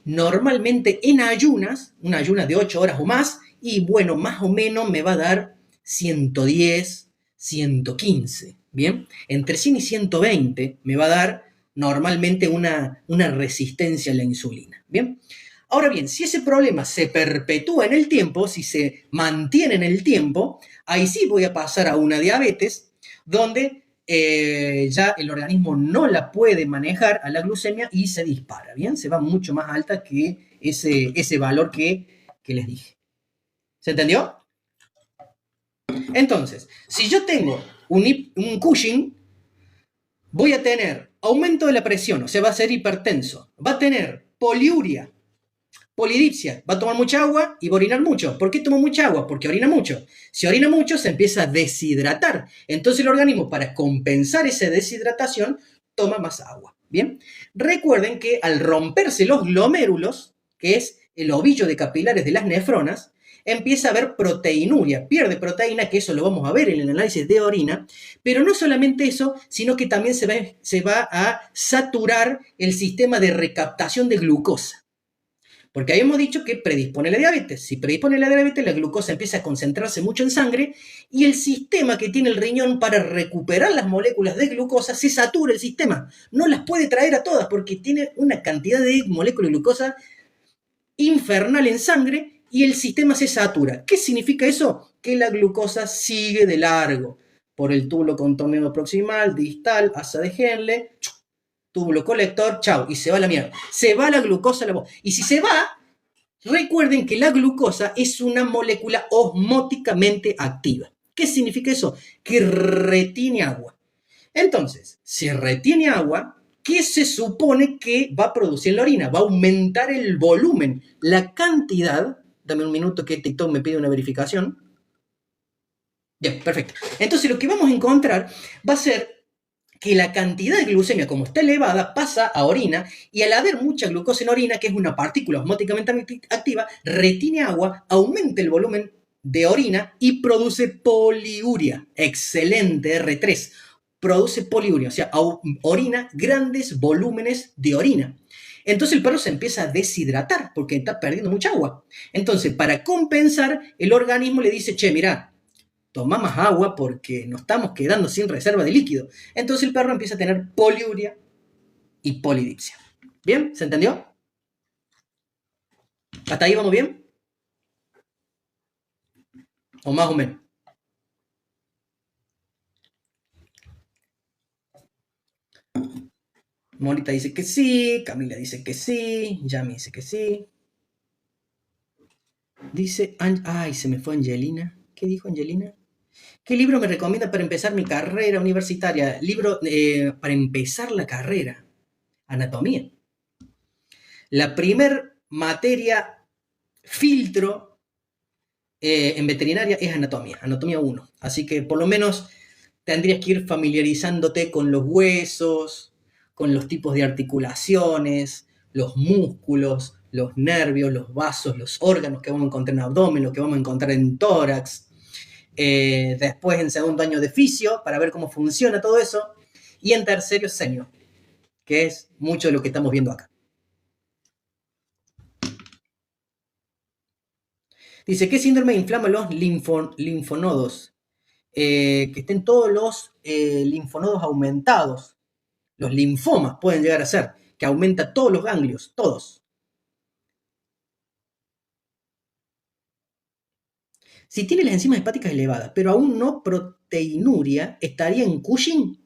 normalmente en ayunas, una ayuna de 8 horas o más, y bueno, más o menos me va a dar 110, 115, ¿bien? Entre 100 y 120 me va a dar normalmente una resistencia a la insulina, ¿bien? Ahora bien, si ese problema se perpetúa en el tiempo, si se mantiene en el tiempo, ahí sí voy a pasar a una diabetes donde ya el organismo no la puede manejar a la glucemia y se dispara, ¿bien? Se va mucho más alta que ese valor que les dije. ¿Se entendió? Entonces, si yo tengo un Cushing, voy a tener aumento de la presión, o sea, va a ser hipertenso, va a tener poliuria, polidipsia, va a tomar mucha agua y va a orinar mucho. ¿Por qué toma mucha agua? Porque orina mucho. Si orina mucho, se empieza a deshidratar. Entonces el organismo, para compensar esa deshidratación, toma más agua. Bien, recuerden que al romperse los glomérulos, que es el ovillo de capilares de las nefronas, empieza a haber proteinuria, pierde proteína, que eso lo vamos a ver en el análisis de orina, pero no solamente eso, sino que también se va a saturar el sistema de recaptación de glucosa. Porque habíamos dicho que predispone a la diabetes. Si predispone a la diabetes, la glucosa empieza a concentrarse mucho en sangre y el sistema que tiene el riñón para recuperar las moléculas de glucosa se satura el sistema. No las puede traer a todas porque tiene una cantidad de moléculas de glucosa infernal en sangre y el sistema se satura. ¿Qué significa eso? Que la glucosa sigue de largo por el túbulo contorneo proximal, distal, asa de Henle, túbulo colector, chau, y se va la mierda. Se va la glucosa a la voz. Y si se va, recuerden que la glucosa es una molécula osmóticamente activa. ¿Qué significa eso? Que retiene agua. Entonces, si retiene agua, ¿qué se supone que va a producir en la orina? Va a aumentar el volumen, la cantidad. Dame un minuto que TikTok me pide una verificación. Bien, perfecto. Entonces lo que vamos a encontrar va a ser que la cantidad de glucemia, como está elevada, pasa a orina y al haber mucha glucosa en orina, que es una partícula osmóticamente activa, retiene agua, aumenta el volumen de orina y produce poliuria. Excelente, R3. Produce poliuria, o sea, orina grandes volúmenes de orina. Entonces el perro se empieza a deshidratar porque está perdiendo mucha agua. Entonces, para compensar, el organismo le dice, che, mirá, toma más agua porque nos estamos quedando sin reserva de líquido. Entonces el perro empieza a tener poliuria y polidipsia. ¿Bien? ¿Se entendió? ¿Hasta ahí vamos bien? ¿O más o menos? Morita dice que sí, Camila dice que sí, Yami dice que sí. Dice, ay, se me fue Angelina. ¿Qué dijo Angelina? ¿Qué libro me recomienda para empezar mi carrera universitaria? Libro para empezar la carrera. Anatomía. La primer materia filtro en veterinaria es anatomía, anatomía 1. Así que por lo menos tendrías que ir familiarizándote con los huesos, con los tipos de articulaciones, los músculos, los nervios, los vasos, los órganos que vamos a encontrar en abdomen, lo que vamos a encontrar en tórax. Después en segundo año de fisio, para ver cómo funciona todo eso. Y en tercero senior, que es mucho de lo que estamos viendo acá. Dice, ¿qué síndrome inflama los linfonodos? Que estén todos los linfonodos aumentados. Los linfomas pueden llegar a ser, que aumenta todos los ganglios, todos. Si tiene las enzimas hepáticas elevadas, pero aún no proteinuria, ¿estaría en Cushing?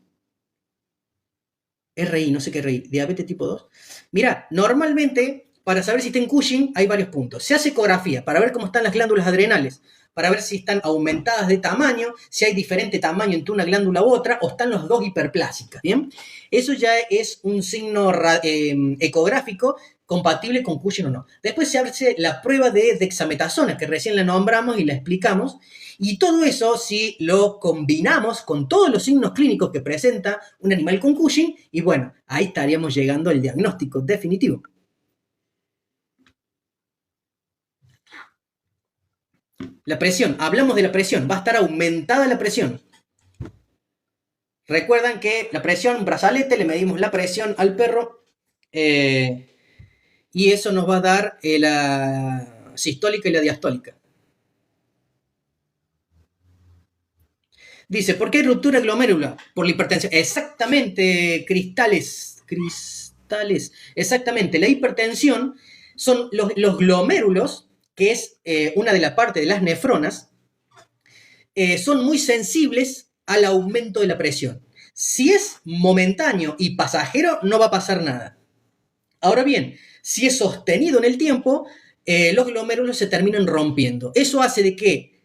RI, no sé qué RI, diabetes tipo 2. Mira, normalmente, para saber si está en Cushing, hay varios puntos. Se hace ecografía para ver cómo están las glándulas adrenales, para ver si están aumentadas de tamaño, si hay diferente tamaño entre una glándula u otra, o están los dos hiperplásicas, ¿bien? Eso ya es un signo ecográfico compatible con Cushing o no. Después se hace la prueba de dexametasona, que recién la nombramos y la explicamos, y todo eso, si lo combinamos con todos los signos clínicos que presenta un animal con Cushing, y bueno, ahí estaríamos llegando al diagnóstico definitivo. La presión, hablamos de la presión, va a estar aumentada la presión. Recuerdan que la presión, brazalete, le medimos la presión al perro y eso nos va a dar la sistólica y la diastólica. Dice, ¿por qué hay ruptura glomérular? Por la hipertensión. Exactamente, cristales. Exactamente, la hipertensión son los glomérulos, que es una de las partes de las nefronas, son muy sensibles al aumento de la presión. Si es momentáneo y pasajero, no va a pasar nada. Ahora bien, si es sostenido en el tiempo, los glomérulos se terminan rompiendo. Eso hace de que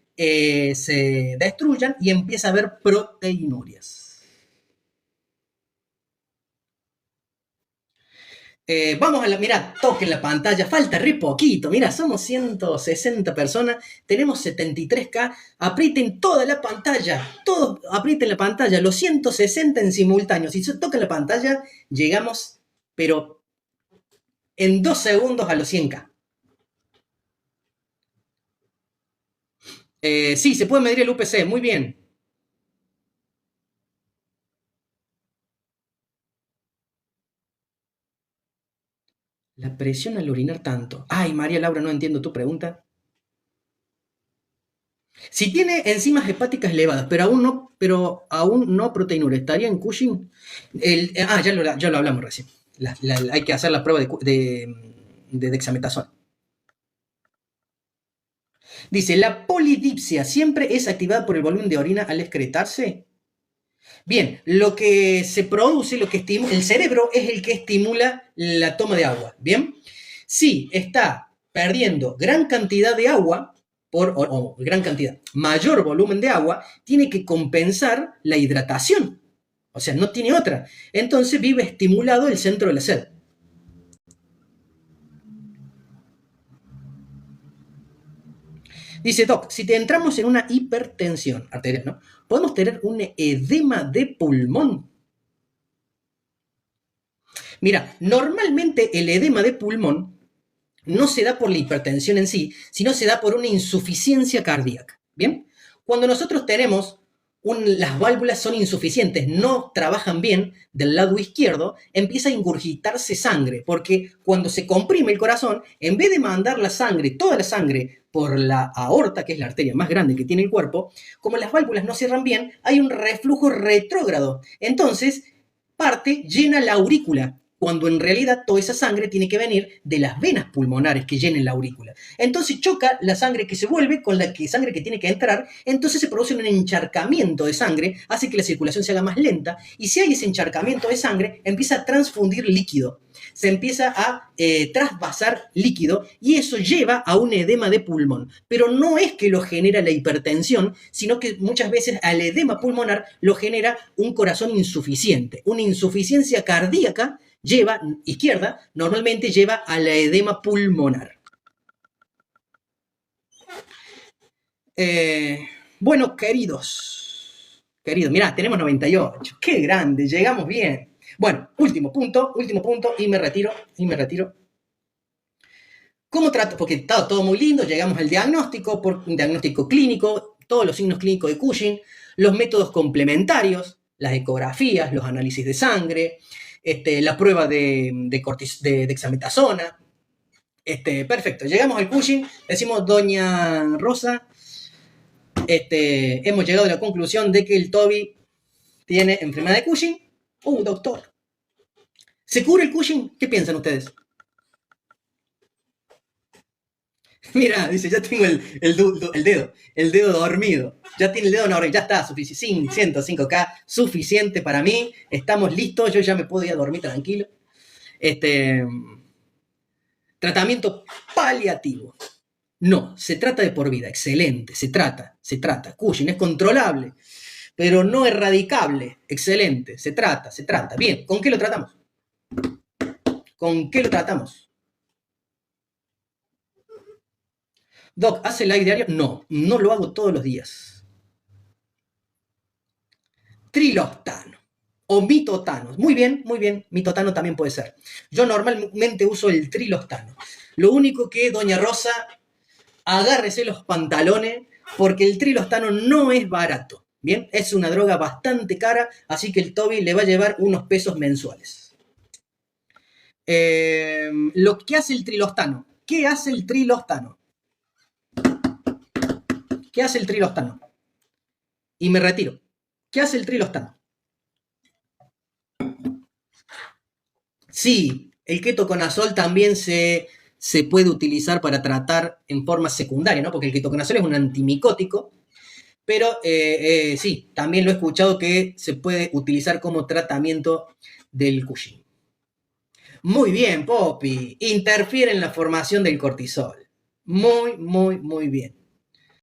se destruyan y empieza a haber proteinurias. Vamos a la, mirá, toquen la pantalla, falta re poquito, mirá, somos 160 personas, tenemos 73K, aprieten toda la pantalla, todos aprieten la pantalla, los 160 en simultáneo, si tocan la pantalla, llegamos, pero en 2 segundos a los 100K. Sí, se puede medir el UPC, muy bien. La presión al orinar tanto. Ay, María Laura, no entiendo tu pregunta. Si tiene enzimas hepáticas elevadas, pero aún no proteinura, ¿estaría en Cushing? Ya lo hablamos recién. Hay que hacer la prueba de dexametasona. Dice, ¿la polidipsia siempre es activada por el volumen de orina al excretarse? Bien, lo que se produce, lo que estimula, el cerebro es el que estimula la toma de agua. Bien, si está perdiendo gran cantidad de agua, o gran cantidad, mayor volumen de agua, tiene que compensar la hidratación. O sea, no tiene otra. Entonces vive estimulado el centro de la sed. Dice, Doc, si te entramos en una hipertensión arterial, ¿no? Podemos tener un edema de pulmón. Mira, normalmente el edema de pulmón no se da por la hipertensión en sí, sino se da por una insuficiencia cardíaca. ¿Bien? Cuando nosotros tenemos las válvulas son insuficientes, no trabajan bien del lado izquierdo, empieza a ingurgitarse sangre, porque cuando se comprime el corazón, en vez de mandar la sangre, toda la sangre, por la aorta, que es la arteria más grande que tiene el cuerpo, como las válvulas no cierran bien, hay un reflujo retrógrado. Entonces, parte llena la aurícula, cuando en realidad toda esa sangre tiene que venir de las venas pulmonares que llenen la aurícula. Entonces choca la sangre que se vuelve con la sangre que tiene que entrar, entonces se produce un encharcamiento de sangre, hace que la circulación se haga más lenta, y si hay ese encharcamiento de sangre, empieza a transfundir líquido, se empieza a trasvasar líquido, y eso lleva a un edema de pulmón. Pero no es que lo genera la hipertensión, sino que muchas veces al edema pulmonar lo genera un corazón insuficiente, una insuficiencia cardíaca izquierda, normalmente lleva a la edema pulmonar. Bueno, queridos, mirá, tenemos 98, qué grande, llegamos bien. Bueno, último punto, y me retiro. ¿Cómo trato? Porque está todo muy lindo, llegamos al diagnóstico, un diagnóstico clínico, todos los signos clínicos de Cushing, los métodos complementarios, las ecografías, los análisis de sangre, la prueba de dexametasona. Perfecto, llegamos al Cushing, decimos, doña Rosa, hemos llegado a la conclusión de que el Toby tiene enfermedad de Cushing. Doctor. ¿Se cura el Cushing? ¿Qué piensan ustedes? Mira, dice, ya tengo el dedo dormido. Ya tiene el dedo dormido, ya está, suficiente, 105K, suficiente para mí. Estamos listos, yo ya me puedo ir a dormir tranquilo. Tratamiento paliativo. No, se trata de por vida, excelente, se trata. Cushing es controlable, pero no erradicable, excelente, se trata. Bien, ¿con qué lo tratamos? Doc, ¿hace live diario? No, no lo hago todos los días. Trilostano o mitotano. Muy bien, mitotano también puede ser. Yo normalmente uso el trilostano. Lo único que, doña Rosa, agárrese los pantalones porque el trilostano no es barato. Bien, es una droga bastante cara, así que el Toby le va a llevar unos pesos mensuales. Lo que hace el trilostano. ¿Qué hace el trilostano? Y me retiro. ¿Qué hace el trilostano? Sí, el ketoconazol también se se puede utilizar para tratar en forma secundaria, ¿no? Porque el ketoconazol es un antimicótico, pero sí, también lo he escuchado que se puede utilizar como tratamiento del Cushing. Muy bien, Poppy. Interfiere en la formación del cortisol. Muy bien.